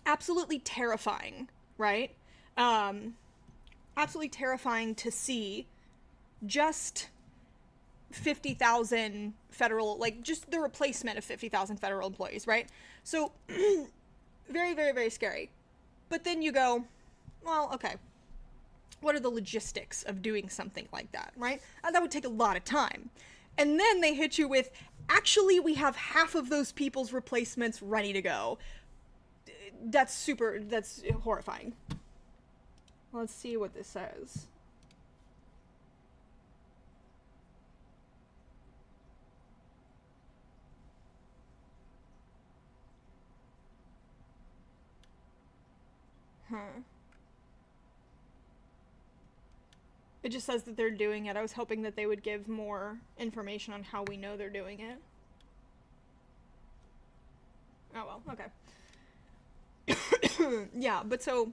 Absolutely terrifying, right? Absolutely terrifying to see just 50,000 federal, like, just the replacement of 50,000 federal employees, right? So, very, very, very scary. But then you go, well, okay, what are the logistics of doing something like that, right? That would take a lot of time. And then they hit you with, actually, we have half of those people's replacements ready to go. That's horrifying. Let's see what this says. It just says that they're doing it. I was hoping that they would give more information on how we know they're doing it. Oh well, okay. Yeah, but so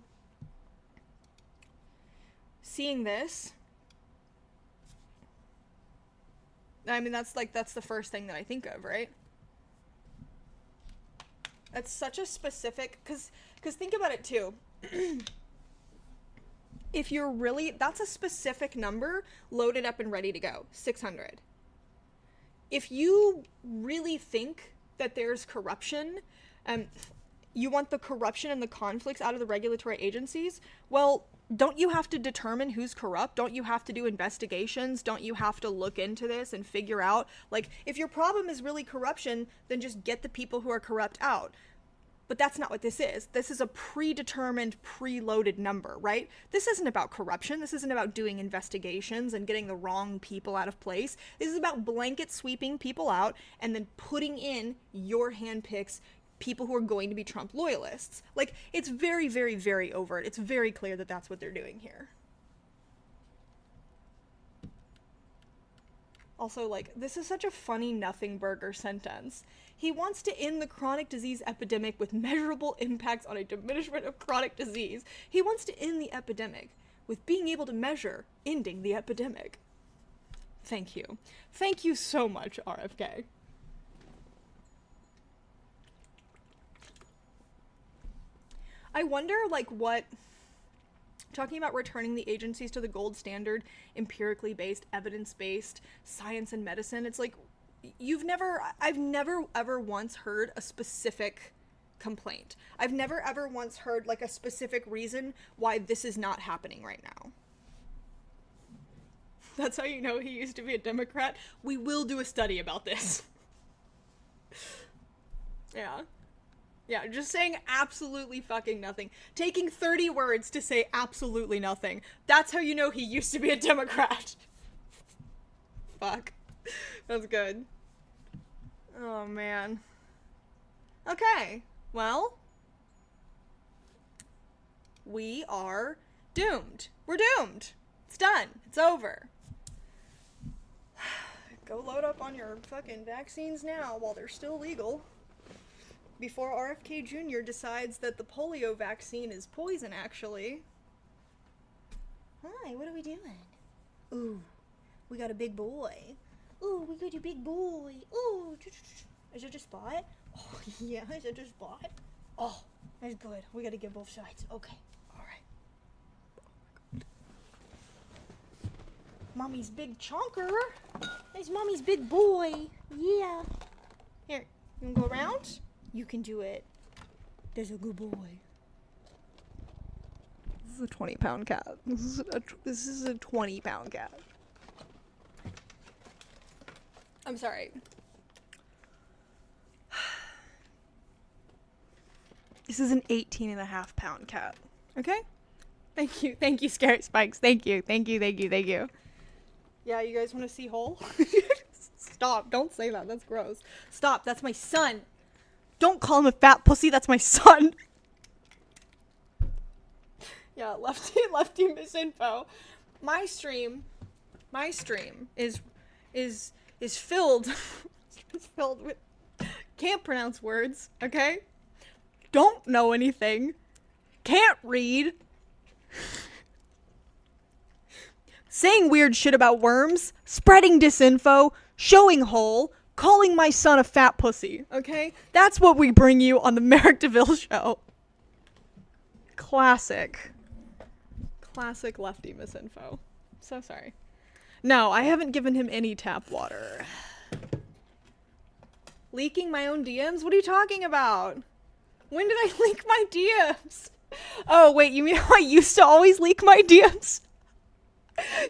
seeing this, I mean, that's the first thing that I think of, right? That's such a specific, because think about it too. If you're really, that's a specific number loaded up and ready to go, 600. If you really think that there's corruption, you want the corruption and the conflicts out of the regulatory agencies, well, don't you have to determine who's corrupt? Don't you have to do investigations? Don't you have to look into this and figure out, like, if your problem is really corruption, then just get the people who are corrupt out. But that's not what this is. This is a predetermined, preloaded number, right? This isn't about corruption. This isn't about doing investigations and getting the wrong people out of place. This is about blanket sweeping people out and then putting in your handpicks people who are going to be Trump loyalists. Like, it's very, very, very overt. It's very clear that that's what they're doing here. Also, like, this is such a funny nothing burger sentence. He wants to end the chronic disease epidemic with measurable impacts on a diminishment of chronic disease. He wants to end the epidemic with being able to measure ending the epidemic. Thank you. Thank you so much, RFK. I wonder, like, what... Talking about returning the agencies to the gold standard, empirically based, evidence-based, science and medicine, it's like, I've never ever once heard a specific complaint. I've never ever once heard, like, a specific reason why this is not happening right now. That's how you know he used to be a Democrat. We will do a study about this. Yeah. Yeah, just saying absolutely fucking nothing. Taking 30 words to say absolutely nothing. That's how you know he used to be a Democrat. Fuck. That's good. Oh, man. Okay. Well, we are doomed. We're doomed. It's done. It's over. Go load up on your fucking vaccines now while they're still legal. Before RFK Jr. decides that the polio vaccine is poison, actually. Hi, what are we doing? Ooh, we got a big boy. Ooh, we got a big boy. Ooh, is it a spot? Oh, yeah, is it a spot? Oh, that's good. We gotta get both sides. Okay, alright. Mommy's big chonker. There's Mommy's big boy. Yeah. Here, you wanna go around? You can do it. There's a good boy. This is a 20-pound cat. This is a 20-pound cat. I'm sorry. This is an 18.5-pound cat. Okay? Thank you. Thank you, Scary Spikes. Thank you. Thank you. Thank you. Thank you. Yeah, you guys want to see Hole? Stop. Don't say that. That's gross. Stop. That's my son. Don't call him a fat pussy. That's my son. Yeah, lefty misinfo. My stream is filled is filled with can't pronounce words, okay? Don't know anything. Can't read. Saying weird shit about worms, spreading disinfo, showing Hole, calling my son a fat pussy, okay? That's what we bring you on the Merrick DeVille show. Classic lefty misinfo. So sorry. No, I haven't given him any tap water. Leaking my own DMs? What are you talking about? When did I leak my DMs? Oh, wait, you mean how I used to always leak my DMs?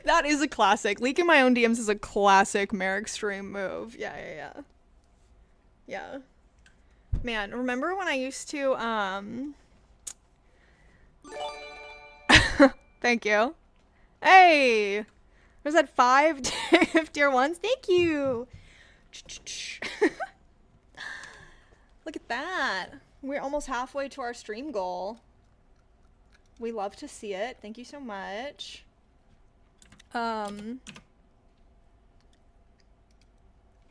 That is a classic. Leaking my own DMs is a classic Merrick stream move. Yeah. Man, remember when I used to, Thank you. Hey! Was that 5 tier 1s? Thank you! Look at that. We're almost halfway to our stream goal. We love to see it. Thank you so much.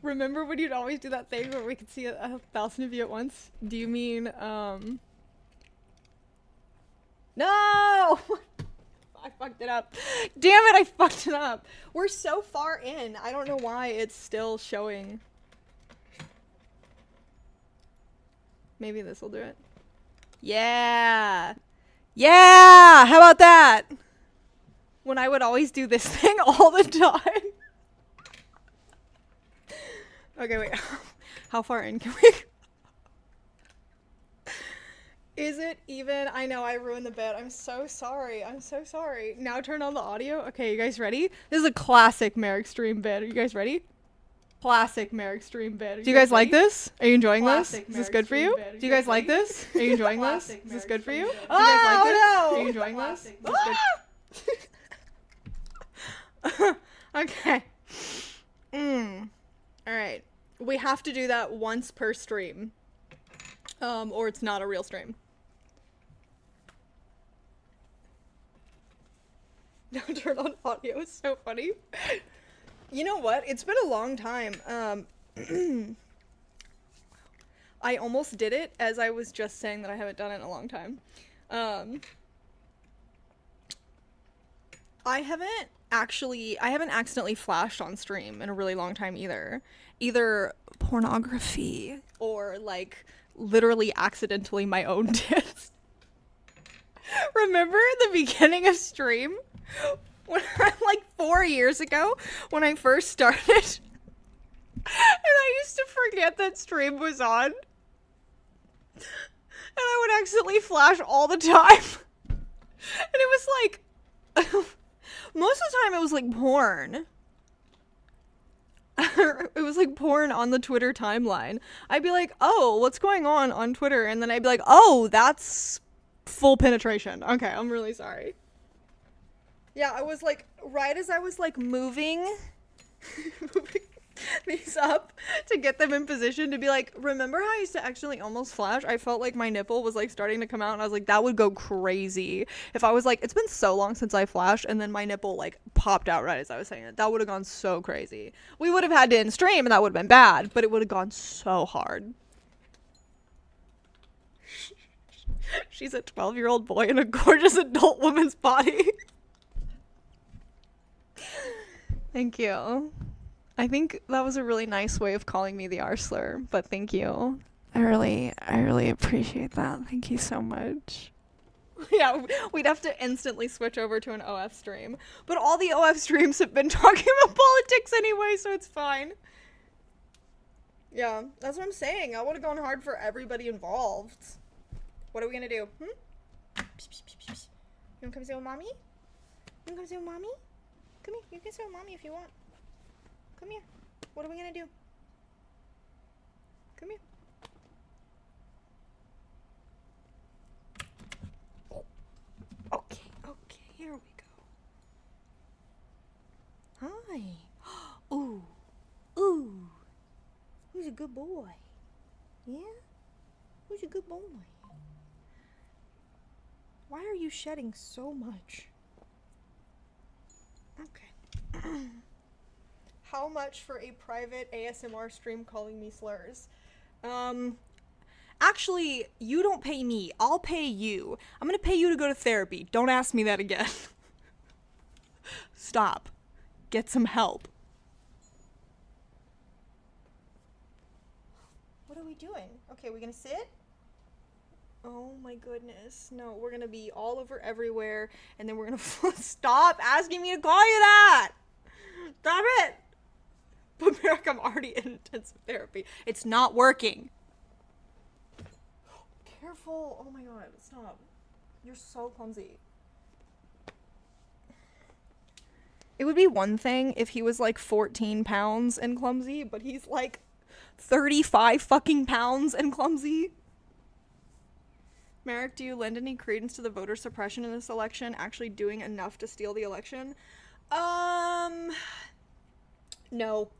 Remember when you'd always do that thing where we could see 1,000 of you at once? Do you mean, No! I fucked it up. Damn it, I fucked it up. We're so far in. I don't know why it's still showing. Maybe this will do it. Yeah! Yeah! How about that? When I would always do this thing all the time. Okay, wait. How far in can we... Is it even? I know I ruined the bit. I'm so sorry. I'm so sorry. Now turn on the audio. Okay, you guys ready? This is a classic Merrick stream bit. Are you guys ready? Classic Merrick stream bit. Do you guys like this? Are you enjoying this? Is this good for you? Do you guys like this? Are you enjoying this? Is this good for you? Do you guys like this? Are you enjoying this? Is this good? Okay. Alright. We have to do that once per stream. Or it's not a real stream. Now turn on audio. It's so funny. You know what? It's been a long time. I almost did it as I was just saying that I haven't done it in a long time. I haven't accidentally flashed on stream in a really long time either. Either pornography or like literally accidentally my own tits. Remember the beginning of stream? When like 4 years ago when I first started and I used to forget that stream was on and I would accidentally flash all the time and it was like most of the time it was like porn. It was like porn on the Twitter timeline. I'd be like, oh, what's going on Twitter? And then I'd be like, oh, that's full penetration. Okay, I'm really sorry. Yeah, I was like, right as I was like moving these up to get them in position to be like, remember how I used to accidentally almost flash? I felt like my nipple was like starting to come out and I was like, that would go crazy. If I was like, it's been so long since I flashed and then my nipple like popped out right as I was saying it. That would have gone so crazy. We would have had to end stream and that would have been bad, but it would have gone so hard. She's a 12-year-old boy in a gorgeous adult woman's body. Thank you. I think that was a really nice way of calling me the R slur, but thank you. I really appreciate that. Thank you so much. Yeah, we'd have to instantly switch over to an OF stream. But all the OF streams have been talking about politics anyway, so it's fine. Yeah, that's what I'm saying. I would have gone hard for everybody involved. What are we gonna do? You wanna come sit with mommy? You wanna come sit with mommy? Come here. You can sit with mommy if you want. Come here. What are we gonna do? Come here. Okay, here we go. Hi. Ooh. Who's a good boy? Yeah? Who's a good boy? Why are you shedding so much? Okay. How much for a private ASMR stream calling me slurs? Actually, you don't pay me. I'll pay you. I'm gonna pay you to go to therapy. Don't ask me that again. Stop. Get some help. What are we doing? Okay, we're gonna sit? Oh my goodness. No, we're gonna be all over everywhere, and then we're gonna stop asking me to call you that! Stop it! But Merrick, I'm already in intensive therapy. It's not working. Careful. Oh my god, stop. You're so clumsy. It would be one thing if he was like 14 pounds and clumsy, but he's like 35 fucking pounds and clumsy. Merrick, do you lend any credence to the voter suppression in this election actually doing enough to steal the election? No.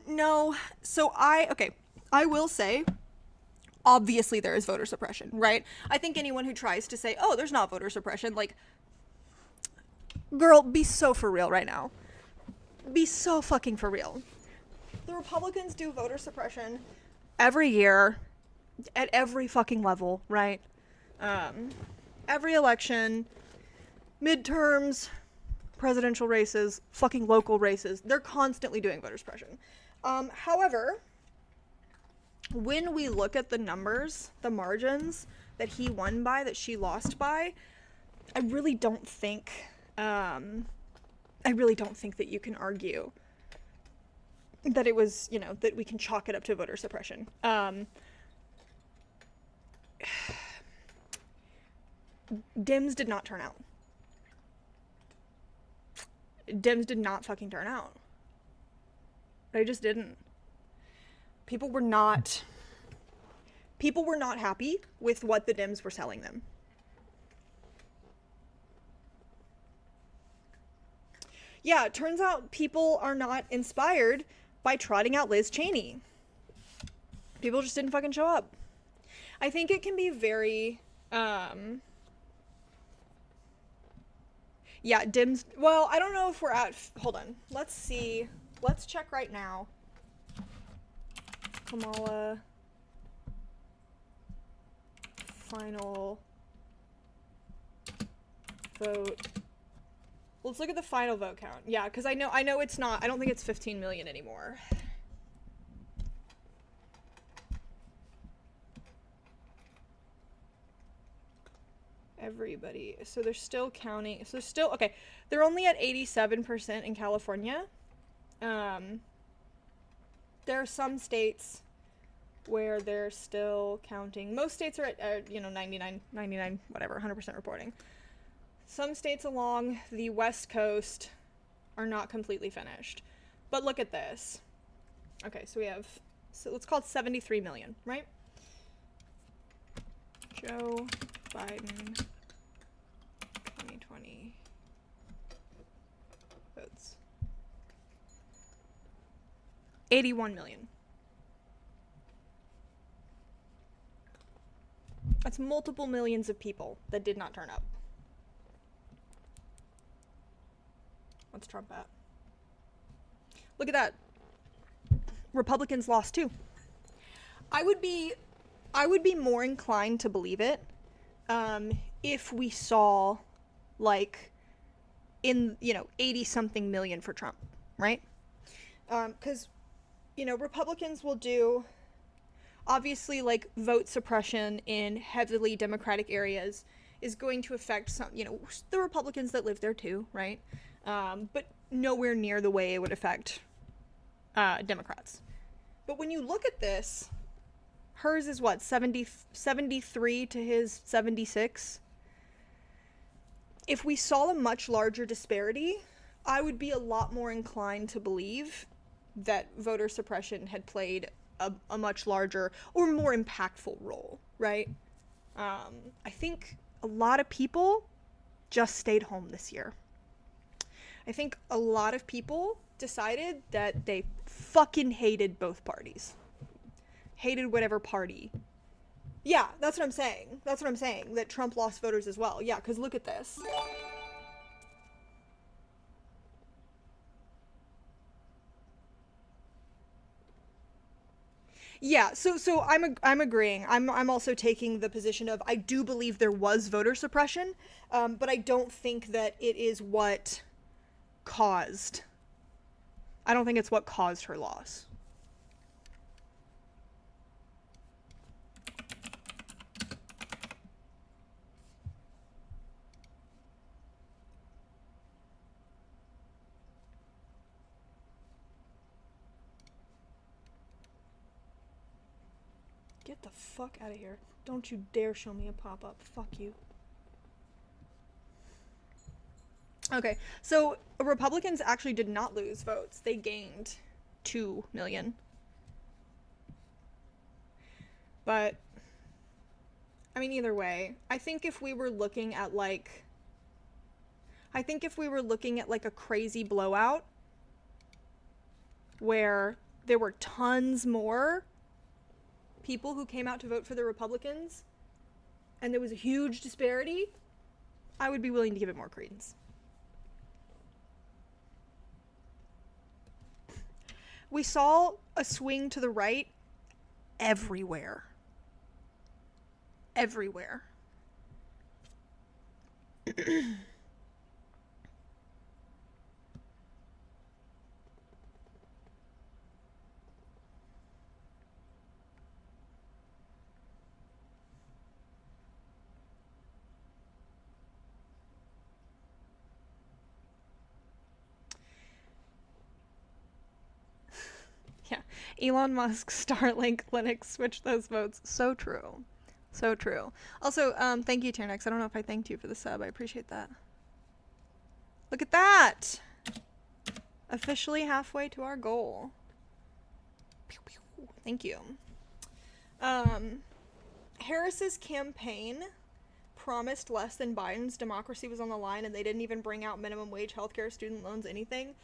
No. So I will say, obviously there is voter suppression, right? I think anyone who tries to say, oh, there's not voter suppression, like, girl, be so for real right now. Be so fucking for real. The Republicans do voter suppression every year at every fucking level, right? Every election, midterms, presidential races, fucking local races, they're constantly doing voter suppression. However, when we look at the numbers, the margins that he won by, that she lost by, I really don't think that you can argue that it was, you know, that we can chalk it up to voter suppression. Dems did not turn out. Dems did not fucking turn out. They just didn't. People were not happy with what the Dems were selling them. Yeah, it turns out people are not inspired by trotting out Liz Cheney. People just didn't fucking show up. I think it can be very, yeah, Dems, well, I don't know if we're at, hold on, let's see, let's check right now. Kamala final vote. Let's look at the final vote count. Yeah, because I know it's not, I don't think it's 15 million anymore. Everybody. So they're still counting. So still, okay, they're only at 87% in California. There are some states where they're still counting. Most states are at, 99, whatever, 100% reporting. Some states along the West Coast are not completely finished. But look at this. Okay, so we have, so let's call it 73 million, right? Joe Biden 2020 votes. 81 million. That's multiple millions of people that did not turn up. What's Trump at? Look at that. Republicans lost too. I would be more inclined to believe it if we saw like in 80 something million for Trump, right? Because Republicans will do obviously like vote suppression in heavily Democratic areas is going to affect some the Republicans that live there too, right? But nowhere near the way it would affect Democrats. But when you look at this, hers is what, 73 to his 76? If we saw a much larger disparity, I would be a lot more inclined to believe that voter suppression had played a much larger or more impactful role, right? I think a lot of people just stayed home this year. I think a lot of people decided that they fucking hated both parties. Hated whatever party. Yeah, that's what I'm saying. That's what I'm saying. That Trump lost voters as well. Yeah, because look at this. Yeah, so I'm agreeing. I'm also taking the position of I do believe there was voter suppression, but I don't think that it is what caused. I don't think it's what caused her loss. Get the fuck out of here. Don't you dare show me a pop-up. Fuck you. Okay, so Republicans actually did not lose votes. They gained 2 million. But, I mean, either way, I think if we were looking at like a crazy blowout where there were tons more people who came out to vote for the Republicans and there was a huge disparity, I would be willing to give it more credence. We saw a swing to the right everywhere. Everywhere. Yeah, Elon Musk, Starlink, Linux, switch those votes. So true. So true. Also, thank you, Tiernex. I don't know if I thanked you for the sub. I appreciate that. Look at that! Officially halfway to our goal. Pew, pew. Thank you. Harris's campaign promised less than Biden's. Democracy was on the line, and they didn't even bring out minimum wage, healthcare, student loans, anything.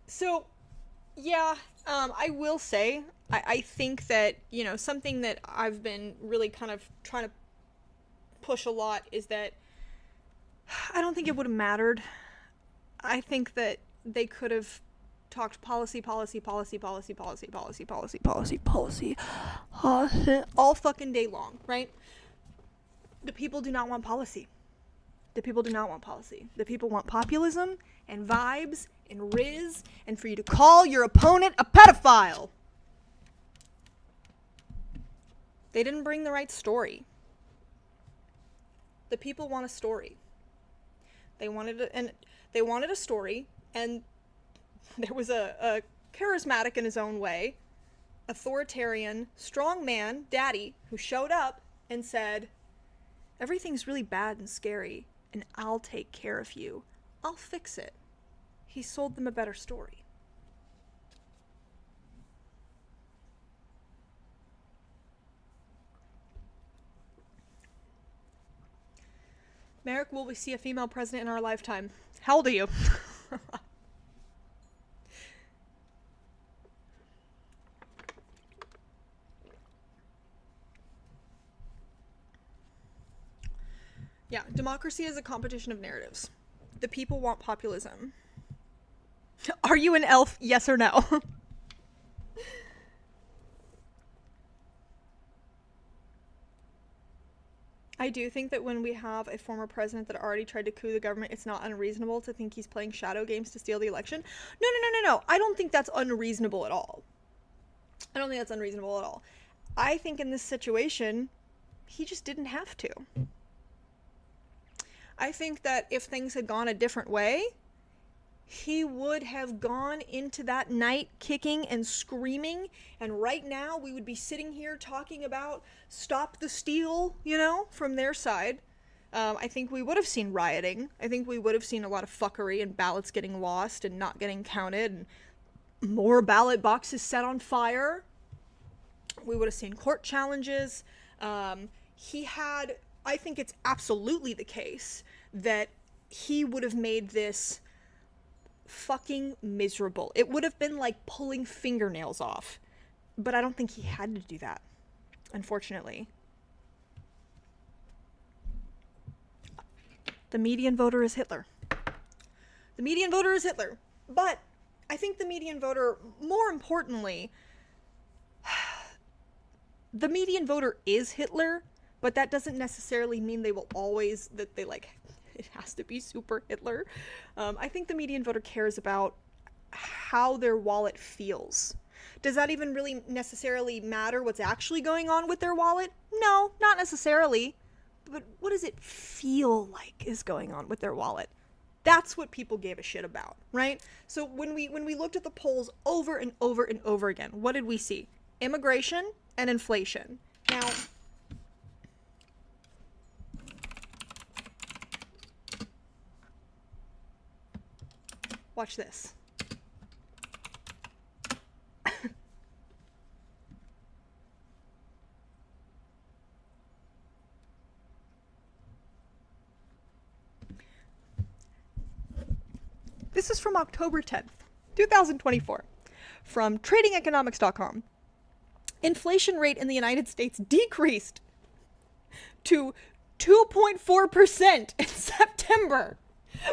So, yeah, I will say, I think that, something that I've been really kind of trying to push a lot is that I don't think it would have mattered. I think that they could have talked policy all fucking day long, right? The people do not want policy. The people do not want policy. The people want populism and vibes and riz and for you to call your opponent a pedophile. They didn't bring the right story. The people want a story. They wanted a story, and there was a charismatic in his own way, authoritarian, strong man, daddy, who showed up and said, everything's really bad and scary, and I'll take care of you. I'll fix it. He sold them a better story. Merrick, will we see a female president in our lifetime? How old are you? Yeah, democracy is a competition of narratives. The people want populism. Are you an elf? Yes or no? I do think that when we have a former president that already tried to coup the government, it's not unreasonable to think he's playing shadow games to steal the election. No. I don't think that's unreasonable at all. I don't think that's unreasonable at all. I think in this situation, he just didn't have to. I think that if things had gone a different way, he would have gone into that night kicking and screaming, and right now we would be sitting here talking about stop the steal, from their side. I think we would have seen rioting. I think we would have seen a lot of fuckery and ballots getting lost and not getting counted and more ballot boxes set on fire. We would have seen court challenges. I think it's absolutely the case that he would have made this fucking miserable. It would have been like pulling fingernails off. But I don't think he had to do that, unfortunately. The median voter is Hitler. The median voter is Hitler. But I think the median voter, more importantly, the median voter is Hitler, but that doesn't necessarily mean they will always, that they it has to be super Hitler. I think the median voter cares about how their wallet feels. Does that even really necessarily matter what's actually going on with their wallet? No, not necessarily. But what does it feel like is going on with their wallet? That's what people gave a shit about, right? So when we looked at the polls over and over and over again, what did we see? Immigration and inflation. Now, watch this. This is from October 10th, 2024, from tradingeconomics.com. Inflation rate in the United States decreased to 2.4% in September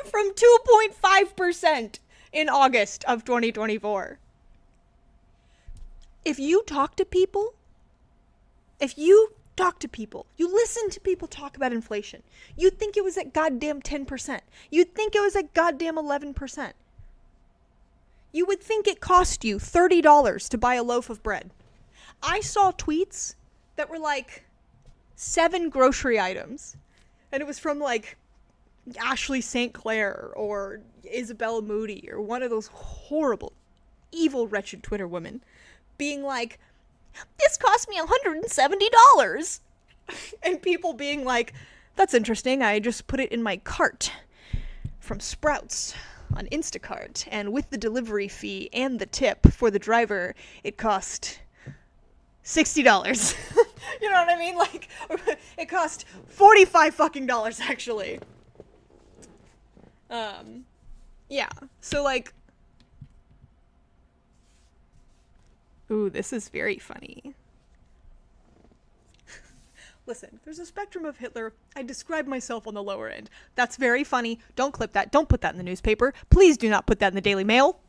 from 2.5% in August of 2024. If you talk to people, you listen to people talk about inflation, you'd think it was at goddamn 10%. You'd think it was at goddamn 11%. You would think it cost you $30 to buy a loaf of bread. I saw tweets that were like 7 grocery items, and it was from like Ashley St. Clair or Isabella Moody or one of those horrible, evil, wretched Twitter women being like, this cost me $170. And people being like, that's interesting. I just put it in my cart from Sprouts on Instacart. And with the delivery fee and the tip for the driver, it cost $60. You know what I mean? Like, it cost $45 fucking dollars, actually. Yeah. So, like, ooh, this is very funny. Listen, there's a spectrum of Hitler. I describe myself on the lower end. That's very funny. Don't clip that. Don't put that in the newspaper. Please do not put that in the Daily Mail.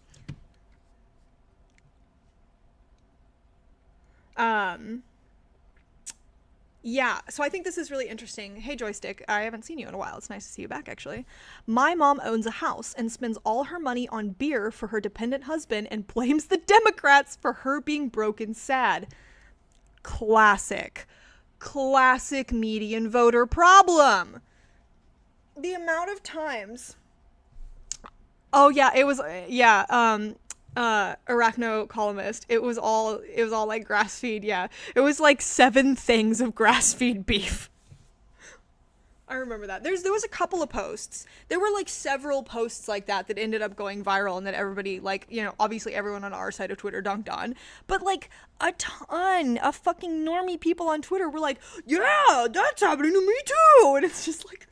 Yeah, so I think this is really interesting. Hey, Joystick, I haven't seen you in a while. It's nice to see you back, actually. My mom owns a house and spends all her money on beer for her dependent husband and blames the Democrats for her being broke and sad. Classic median voter problem. The amount of times... Oh, yeah, it was... Arachno columnist. It was all like grass feed, yeah. It was like 7 things of grass feed beef. I remember that. There was a couple of posts. There were like several posts like that ended up going viral and that everybody, like, you know, obviously everyone on our side of Twitter dunked on. But like a ton of fucking normie people on Twitter were like, yeah, that's happening to me too. And it's just like,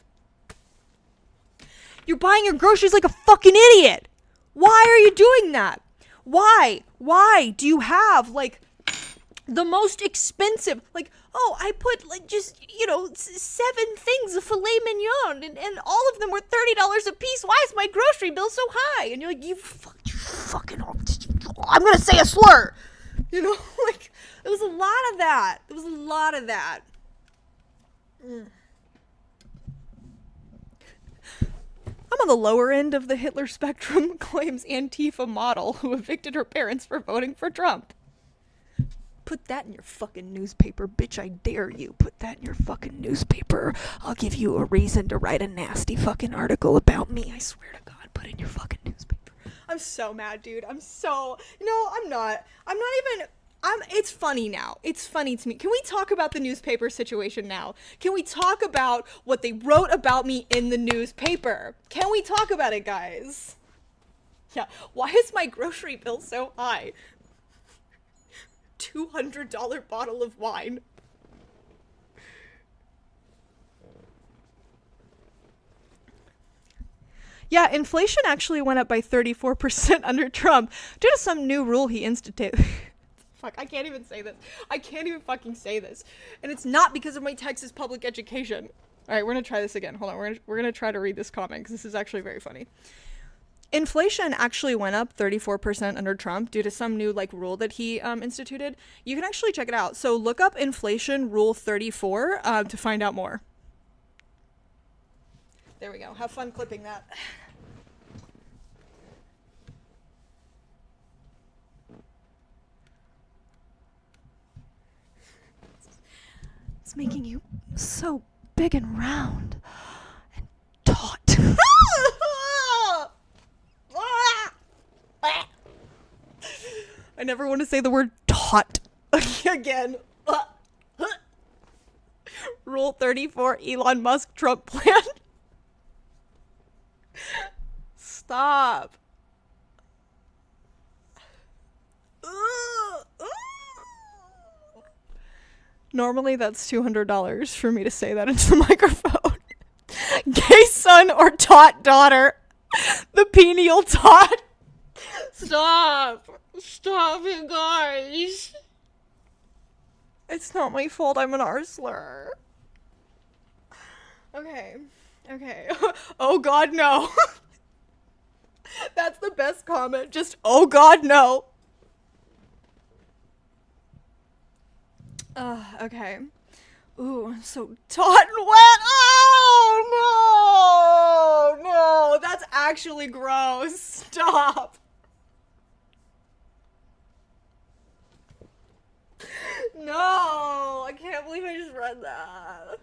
You're buying your groceries like a fucking idiot. Why are you doing that? Why do you have like the most expensive, like, oh, I put like just, 7 things of filet mignon and all of them were $30 a piece. Why is my grocery bill so high? And you're like, you fucking, I'm gonna say a slur. Like, there was a lot of that. I'm on the lower end of the Hitler spectrum, claims Antifa model who evicted her parents for voting for Trump. Put that in your fucking newspaper, bitch, I dare you. Put that in your fucking newspaper. I'll give you a reason to write a nasty fucking article about me. I swear to God, put it in your fucking newspaper. I'm so mad, dude. I'm not even... it's funny now. It's funny to me. Can we talk about the newspaper situation now? Can we talk about what they wrote about me in the newspaper? Can we talk about it, guys? Yeah. Why is my grocery bill so high? $200 bottle of wine. Yeah, inflation actually went up by 34% under Trump due to some new rule he instituted. Fuck, I can't even say this. I can't even fucking say this. And it's not because of my Texas public education. All right, we're going to try this again. Hold on. We're going to try to read this comment because this is actually very funny. Inflation actually went up 34% under Trump due to some new rule that he instituted. You can actually check it out. So look up inflation rule 34 to find out more. There we go. Have fun clipping that. It's making you so big and round and taut. I never want to say the word taut again. Rule 34, Elon Musk Trump plan. Stop. Normally that's $200 for me to say that into the microphone. Gay son or taut daughter. The penial taut. Stop. Stop it, guys. It's not my fault I'm an R-slur. Okay. Oh God, no. That's the best comment. Just, oh God, no. Okay. Ooh, I'm so taut and wet. Oh, no. That's actually gross. Stop. No, I can't believe I just read that.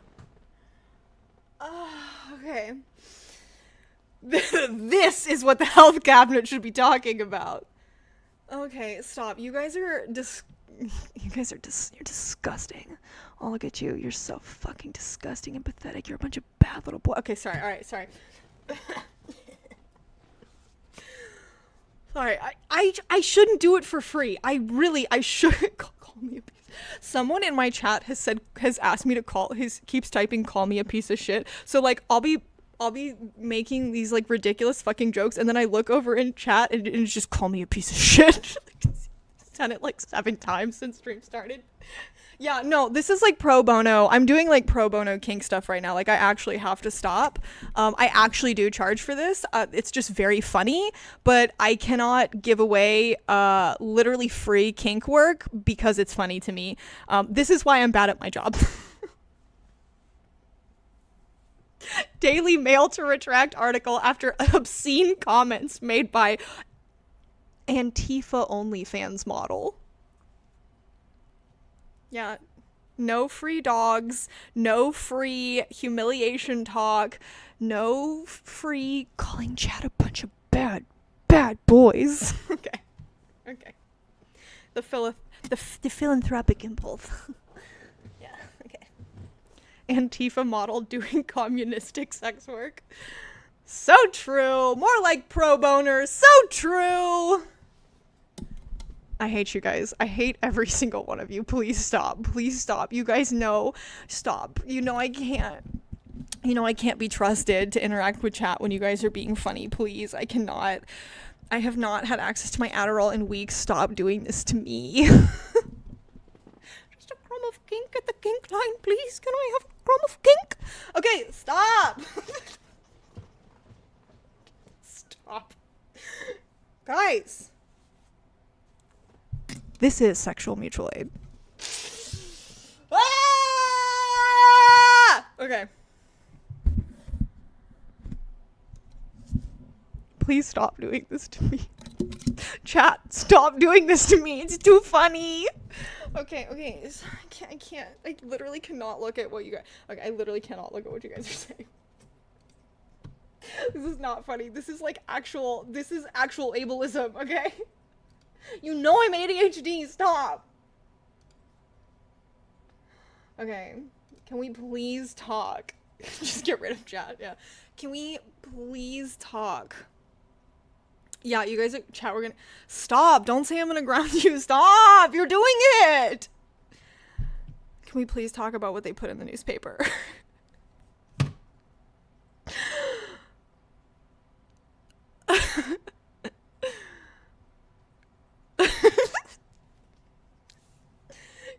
Okay. This is what the health cabinet should be talking about. Okay, stop. You guys are you're disgusting. Oh, look at you. You're so fucking disgusting and pathetic. You're a bunch of bad little boys. Okay, sorry. All right, sorry. Sorry. I shouldn't do it for free. I shouldn't. Call me a piece. Someone in my chat has asked me to keeps typing call me a piece of shit. So I'll be making these ridiculous fucking jokes and then I look over in chat and it's just call me a piece of shit. Done it 7 times since stream started. Yeah, no, this is pro bono. I'm doing pro bono kink stuff right now. I actually have to stop. I actually do charge for this. It's just very funny, but I cannot give away literally free kink work because it's funny to me. This is why I'm bad at my job. Daily Mail to retract article after obscene comments made by Antifa OnlyFans model. Yeah, no free dogs, no free humiliation talk, no free calling chat a bunch of bad boys. Okay. The philanthropic impulse. Yeah, okay. Antifa model doing communistic sex work. So true. More like pro boners. So true. I hate you guys. I hate every single one of you. Please stop. Please stop. You guys know. Stop. You know I can't. You know, I can't be trusted to interact with chat when you guys are being funny. Please, I cannot. I have not had access to my Adderall in weeks. Stop doing this to me. Just a crumb of kink at the kink line, please. Can I have a crumb of kink? Okay, stop. Stop. Guys. This is sexual mutual aid. Ah! Okay. Please stop doing this to me. Chat, stop doing this to me. It's too funny. Okay. I can't. I literally cannot look at what you guys. Okay, I literally cannot look at what you guys are saying. This is not funny. This is actual ableism, okay? You know I'm ADHD. Stop. Okay. Can we please talk? Just get rid of chat. Yeah. Can we please talk? Yeah, you guys are chat. We're gonna stop. Don't say I'm gonna ground you. Stop. You're doing it. Can we please talk about what they put in the newspaper?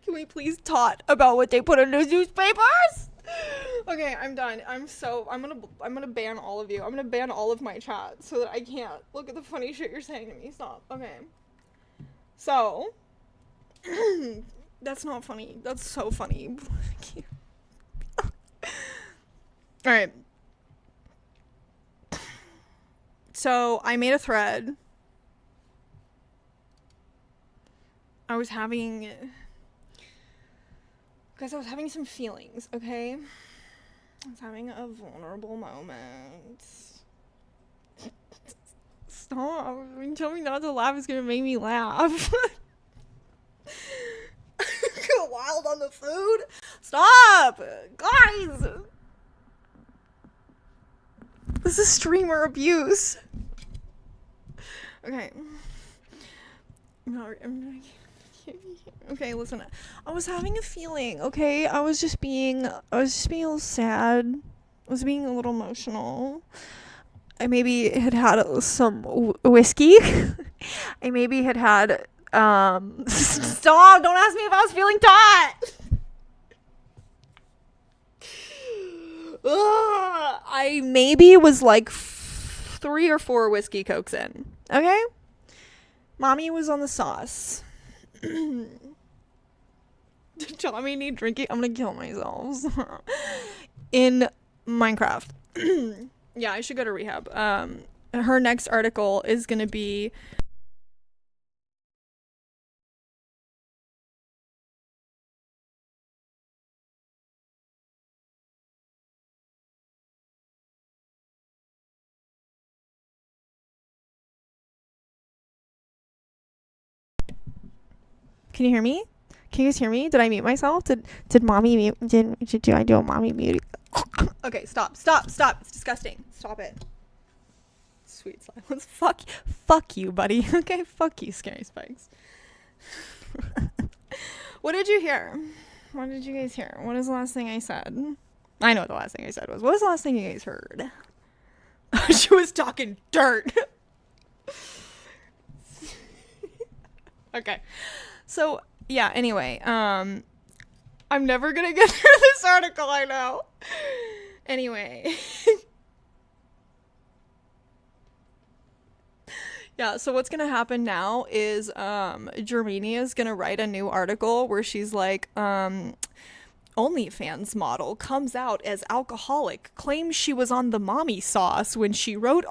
Can we please talk about what they put in those newspapers? Okay, I'm done. I'm gonna ban all of you. I'm gonna ban all of my chat so that I can't look at the funny shit you're saying to me. Stop. Okay. So, that's not funny. That's so funny. Alright. So, I made a thread. I was having some feelings, okay? I was having a vulnerable moment. Stop. You told me not to laugh. It's gonna make me laugh. Go wild on the food? Stop! Guys! This is streamer abuse. Okay. Okay, listen. I was having a feeling, okay? I was just being a little sad. I was being a little emotional. I maybe had some whiskey. I maybe had stop! Don't ask me if I was feeling taut! I maybe was 3 or 4 whiskey cokes in. Okay? Mommy was on the sauce. Did Tommy need drinking? I'm gonna kill myself. In Minecraft. Yeah, I should go to rehab. Her next article is gonna be Can you hear me? Can you guys hear me? Did I mute myself? Did mommy mute? Did I do a mommy mute? Okay, stop. It's disgusting. Stop it. Sweet silence. Fuck you, buddy. Okay, fuck you, Scary Spikes. What did you hear? What did you guys hear? What is the last thing I said? I know what the last thing I said was. What was the last thing you guys heard? She was talking dirt. Okay. So, yeah, anyway, I'm never gonna get through this article, I know. Anyway. Yeah, so what's gonna happen now is, Germania's gonna write a new article where she's like, OnlyFans model comes out as alcoholic, claims she was on the mommy sauce when she wrote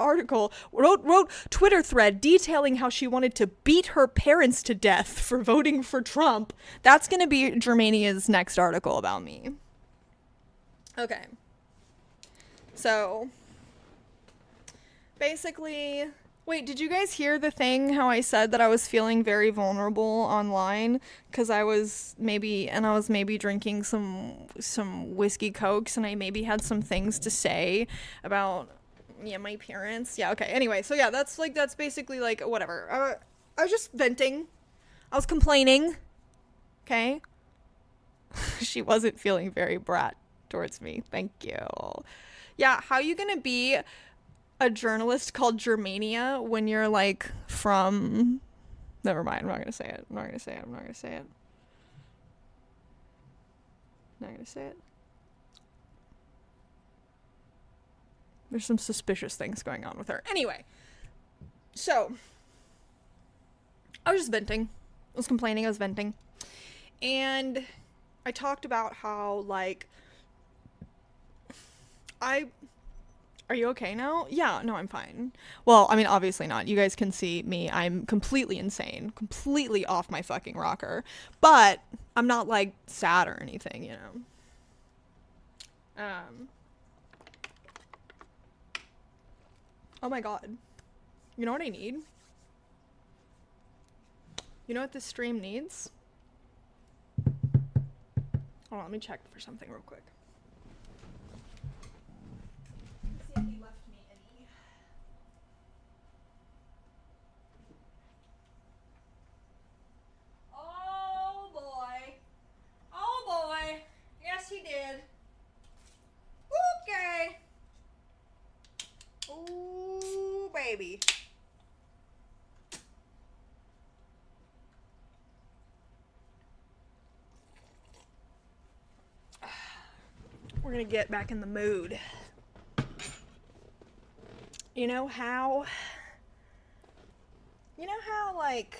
Twitter thread detailing how she wanted to beat her parents to death for voting for Trump. That's gonna be Germania's next article about me. Okay. So, basically, wait, did you guys hear the thing how I said that I was feeling very vulnerable online because I was maybe drinking some whiskey cokes and I maybe had some things to say about my parents. Yeah, okay. Anyway, so yeah, that's basically whatever. I was just venting. I was complaining. Okay? She wasn't feeling very brat towards me. Thank you. Yeah, how are you gonna be a journalist called Germania when you're like from... Never mind, I'm not gonna say it. I'm not gonna say it. There's some suspicious things going on with her. Anyway, so I was just venting. I was complaining, I was venting. And I talked about how, like, Are you okay now? Yeah, no, I'm fine. Well, I mean, obviously not. You guys can see me. I'm completely insane. Completely off my fucking rocker. But I'm not, like, sad or anything, you know? Oh my god. You know what I need? You know what this stream needs? Hold on, let me check for something real quick. See if he left me any. Oh boy. Oh boy. Yes, he did. Okay. Ooh, baby. We're gonna get back in the mood. You know how, like,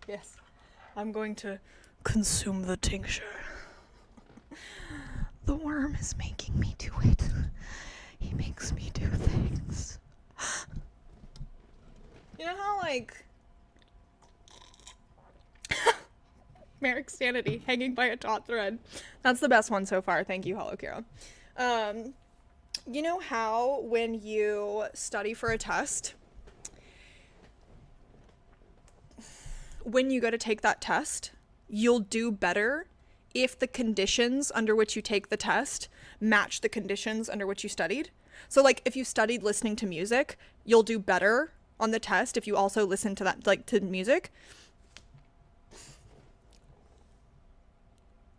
yes, I'm going to consume the tincture. The worm is making me do it. He makes me do things. You know how, like, Merrick's sanity hanging by a taut thread. That's the best one so far. Thank you, Hello Kira. You know how when you study for a test, when you go to take that test, you'll do better if the conditions under which you take the test match the conditions under which you studied. So, like, if you studied listening to music, you'll do better on the test if you also listen to that, like, to music.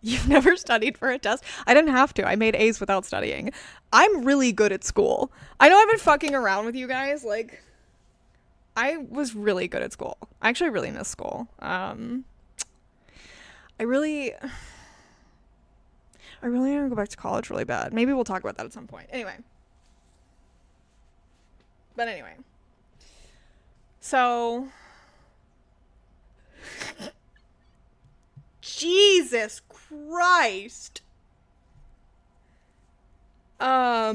You've never studied for a test? I didn't have to. I made A's without studying. I'm really good at school. I know I've been fucking around with you guys. Like, I was really good at school. I actually really miss school. I really want to go back to college really bad. Maybe we'll talk about that at some point. Anyway. So... Jesus Christ. I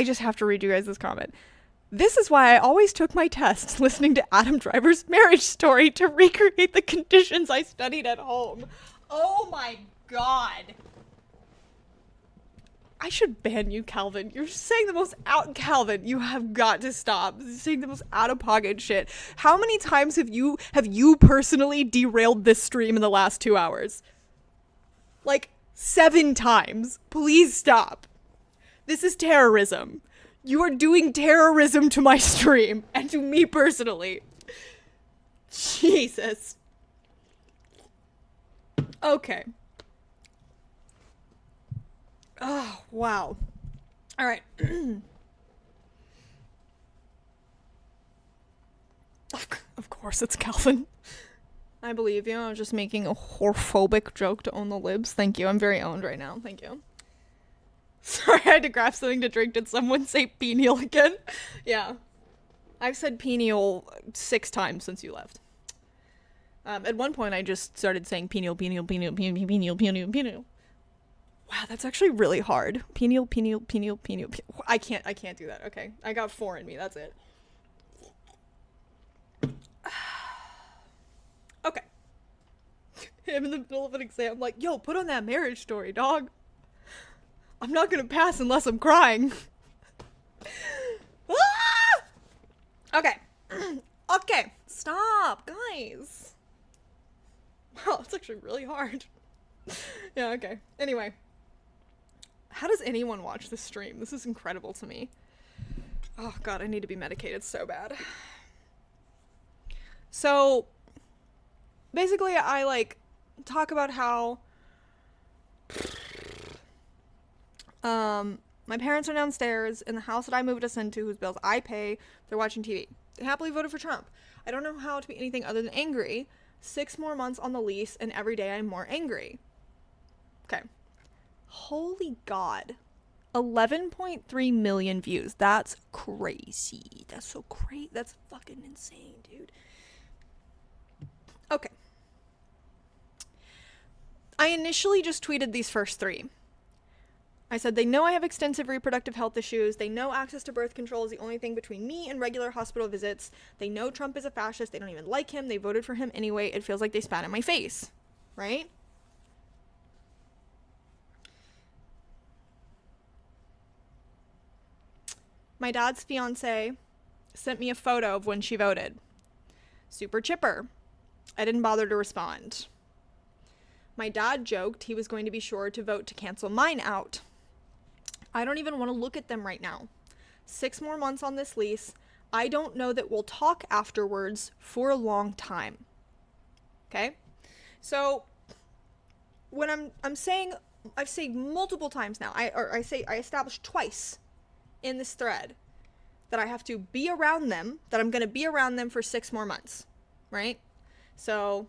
just have to read you guys this comment. This is why I always took my tests listening to Adam Driver's Marriage Story to recreate the conditions I studied at home. Oh my god. I should ban you, Calvin. You're saying the most Calvin, you have got to stop. You're saying the most out-of-pocket shit. How many times have you personally derailed this stream in the last 2 hours? Like, 7 times. Please stop. This is terrorism. You are doing terrorism to my stream and to me personally. Jesus. Okay. Oh, wow. All right. Of course it's Calvin. I believe you. I was just making a whorephobic joke to own the libs. Thank you. I'm very owned right now. Thank you. Sorry, I had to grab something to drink. Did someone say penial again? Yeah. I've said penial 6 times since you left. At one point, I just started saying penial. Wow, that's actually really hard. Penial. I can't do that. Okay. I got 4 in me. That's it. Okay. I'm in the middle of an exam, like, yo, put on that Marriage Story, dog. I'm not gonna pass unless I'm crying. Okay. Okay. Stop, guys. Wow, it's actually really hard. Yeah, okay. Anyway. How does anyone watch this stream? This is incredible to me. Oh god, I need to be medicated so bad. So, basically, I, like, talk about how my parents are downstairs in the house that I moved us into, whose bills I pay. They're watching TV. They happily voted for Trump. I don't know how to be anything other than angry. 6 more months on the lease, and every day I'm more angry. Okay. Holy God. 11.3 million views. That's crazy. That's so crazy. That's fucking insane, dude. Okay. I initially just tweeted these first 3. I said, they know I have extensive reproductive health issues. They know access to birth control is the only thing between me and regular hospital visits. They know Trump is a fascist. They don't even like him. They voted for him anyway. It feels like they spat in my face. Right? My dad's fiance sent me a photo of when she voted. Super chipper. I didn't bother to respond. My dad joked he was going to be sure to vote to cancel mine out. I don't even want to look at them right now. 6 more months on this lease. I don't know that we'll talk afterwards for a long time. Okay? So when I'm saying, I've said multiple times now, I established twice in this thread that I have to be around them, that I'm going to be around them for 6 more months, right? So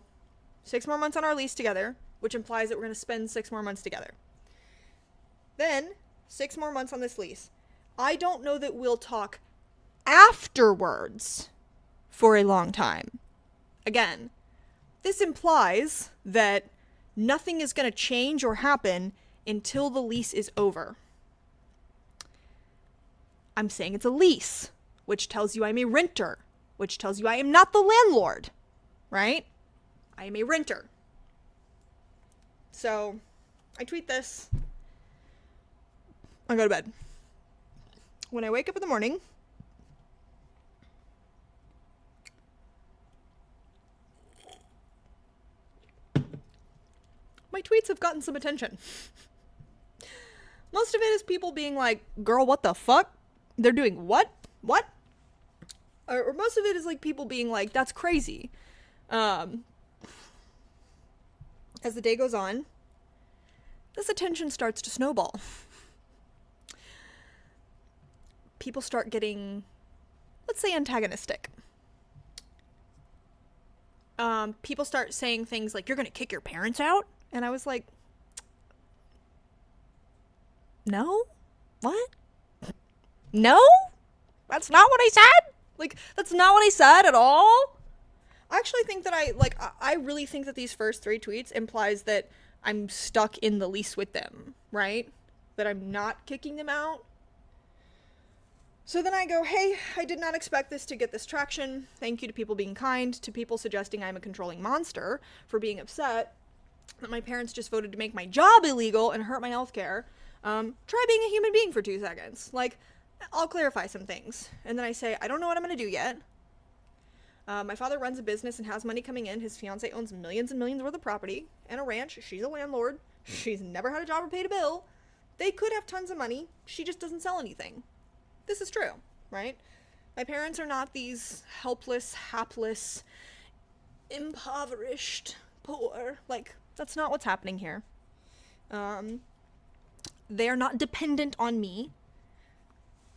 6 more months on our lease together, which implies that we're going to spend 6 more months together. Then 6 more months on this lease. I don't know that we'll talk afterwards for a long time. Again, this implies that nothing is going to change or happen until the lease is over. I'm saying it's a lease, which tells you I'm a renter, which tells you I am not the landlord, right? I am a renter. So I tweet this. I go to bed. When I wake up in the morning, my tweets have gotten some attention. Most of it is people being like, girl, what the fuck? They're doing what? What? Or most of it is like people being like, that's crazy. As the day goes on, this attention starts to snowball. People start getting, let's say, antagonistic. People start saying things like, you're going to kick your parents out? And I was like, no? What? No? That's not what I said? Like, that's not what I said at all? I actually think that I really think that these first 3 tweets implies that I'm stuck in the lease with them, right? That I'm not kicking them out. So then I go, hey, I did not expect this to get this traction. Thank you to people being kind, to people suggesting I'm a controlling monster for being upset that my parents just voted to make my job illegal and hurt my healthcare. Try being a human being for 2 seconds. Like, I'll clarify some things. And then I say, I don't know what I'm going to do yet. My father runs a business and has money coming in. His fiance owns millions and millions worth of property and a ranch. She's a landlord. She's never had a job or paid a bill. They could have tons of money. She just doesn't sell anything. This is true, right? My parents are not these helpless, hapless, impoverished, poor. Like, that's not what's happening here. They are not dependent on me.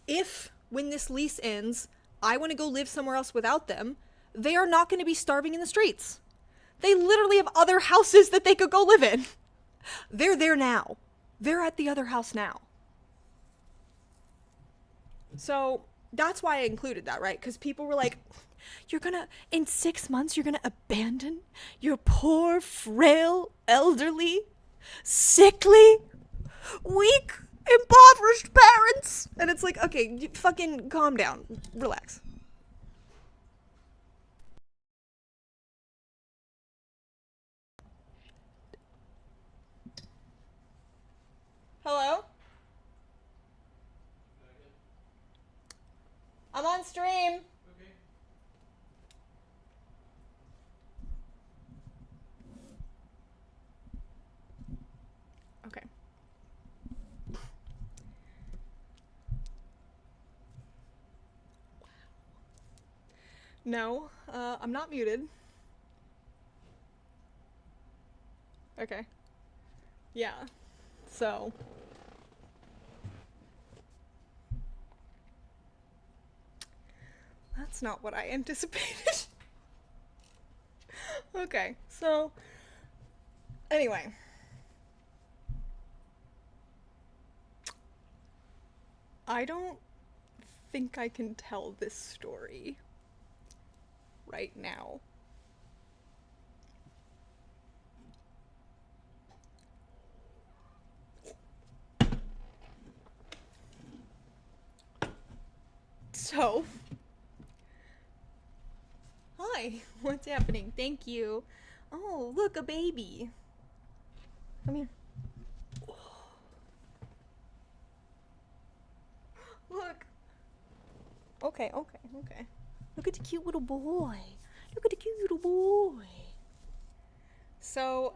If, when this lease ends, I want to go live somewhere else without them, they are not going to be starving in the streets. They literally have other houses that they could go live in. They're there now. They're at the other house now. So that's why I included that, right? Because people were like, in 6 months, you're going to abandon your poor, frail, elderly, sickly, weak, impoverished parents. And it's like, okay, fucking calm down. Relax. Hello? I'm on stream. Okay. No, I'm not muted. Okay. Yeah. So. That's not what I anticipated. Okay, so. Anyway. I don't think I can tell this story right now. So, hi, what's happening? Thank you. Oh, look, a baby. Come here. Look. Okay. Look at the cute little boy. Look at the cute little boy. So,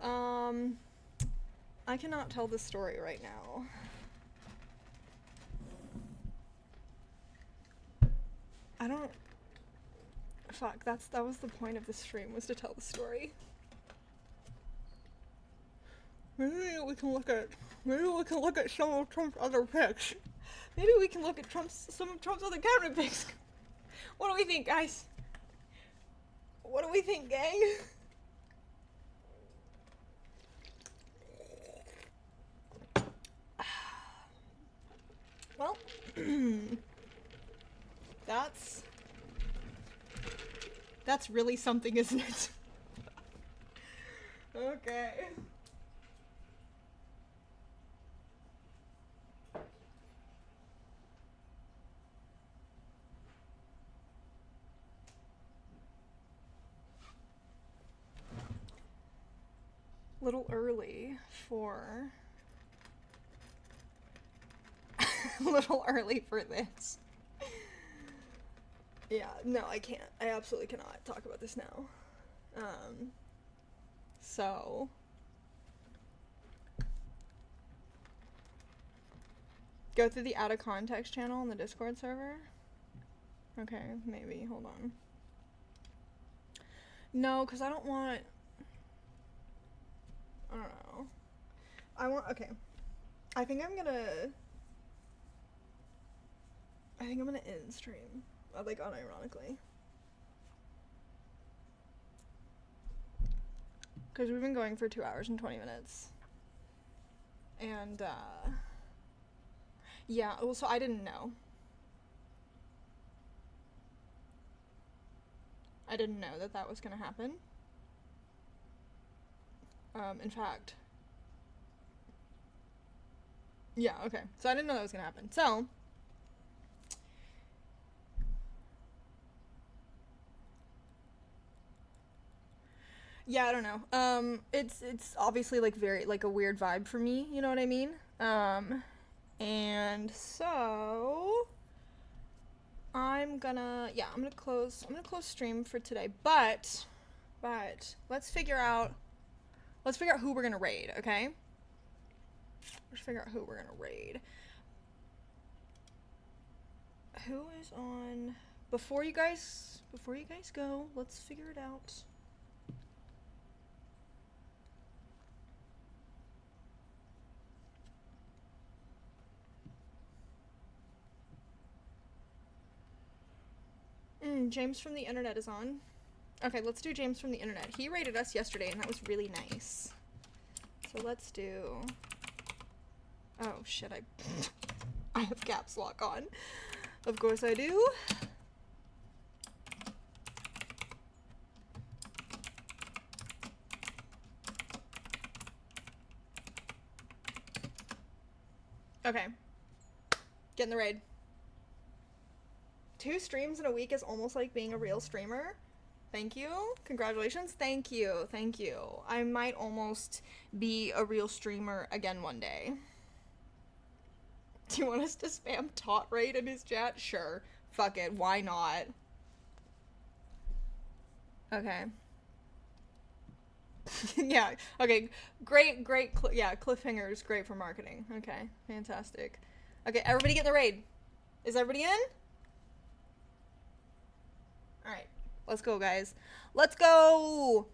I cannot tell this story right now. I don't... Fuck, that was the point of the stream, was to tell the story. Maybe we can look at some of Trump's other picks. Maybe we can look at some of Trump's other cabinet picks. What do we think, guys? What do we think, gang? Well, that's really something, isn't it? Okay. Little early for little early for this. Yeah, no, I can't. I absolutely cannot talk about this now. So go through the out of context channel on the Discord server. Okay, maybe. Hold on. No, because I don't want... I don't know. Okay. I think I'm gonna end stream. Like, unironically. Because we've been going for 2 hours and 20 minutes. And, yeah, well, so I didn't know. I didn't know that was gonna happen. In fact... Yeah, okay. So I didn't know that was gonna happen. So... Yeah, I don't know. It's obviously, like, very, like, a weird vibe for me, you know what I mean? And so... I'm gonna close stream for today, but let's figure out who we're gonna raid, okay? Let's figure out who we're gonna raid. Who is on... Before you guys go, let's figure it out. James from the internet is on. Okay, let's do James from the internet. He rated us yesterday, and that was really nice. So let's do... Oh, shit, I have caps lock on. Of course I do. Okay. Get in the raid. 2 streams in a week is almost like being a real streamer. Thank you. Congratulations. Thank you. Thank you. I might almost be a real streamer again one day. Do you want us to spam tot raid in his chat? Sure. Fuck it. Why not? Okay. Yeah. Okay. Great. Yeah, cliffhangers. Great for marketing. Okay. Fantastic. Okay, everybody get in the raid. Is everybody in? Alright. Let's go, guys. Let's go!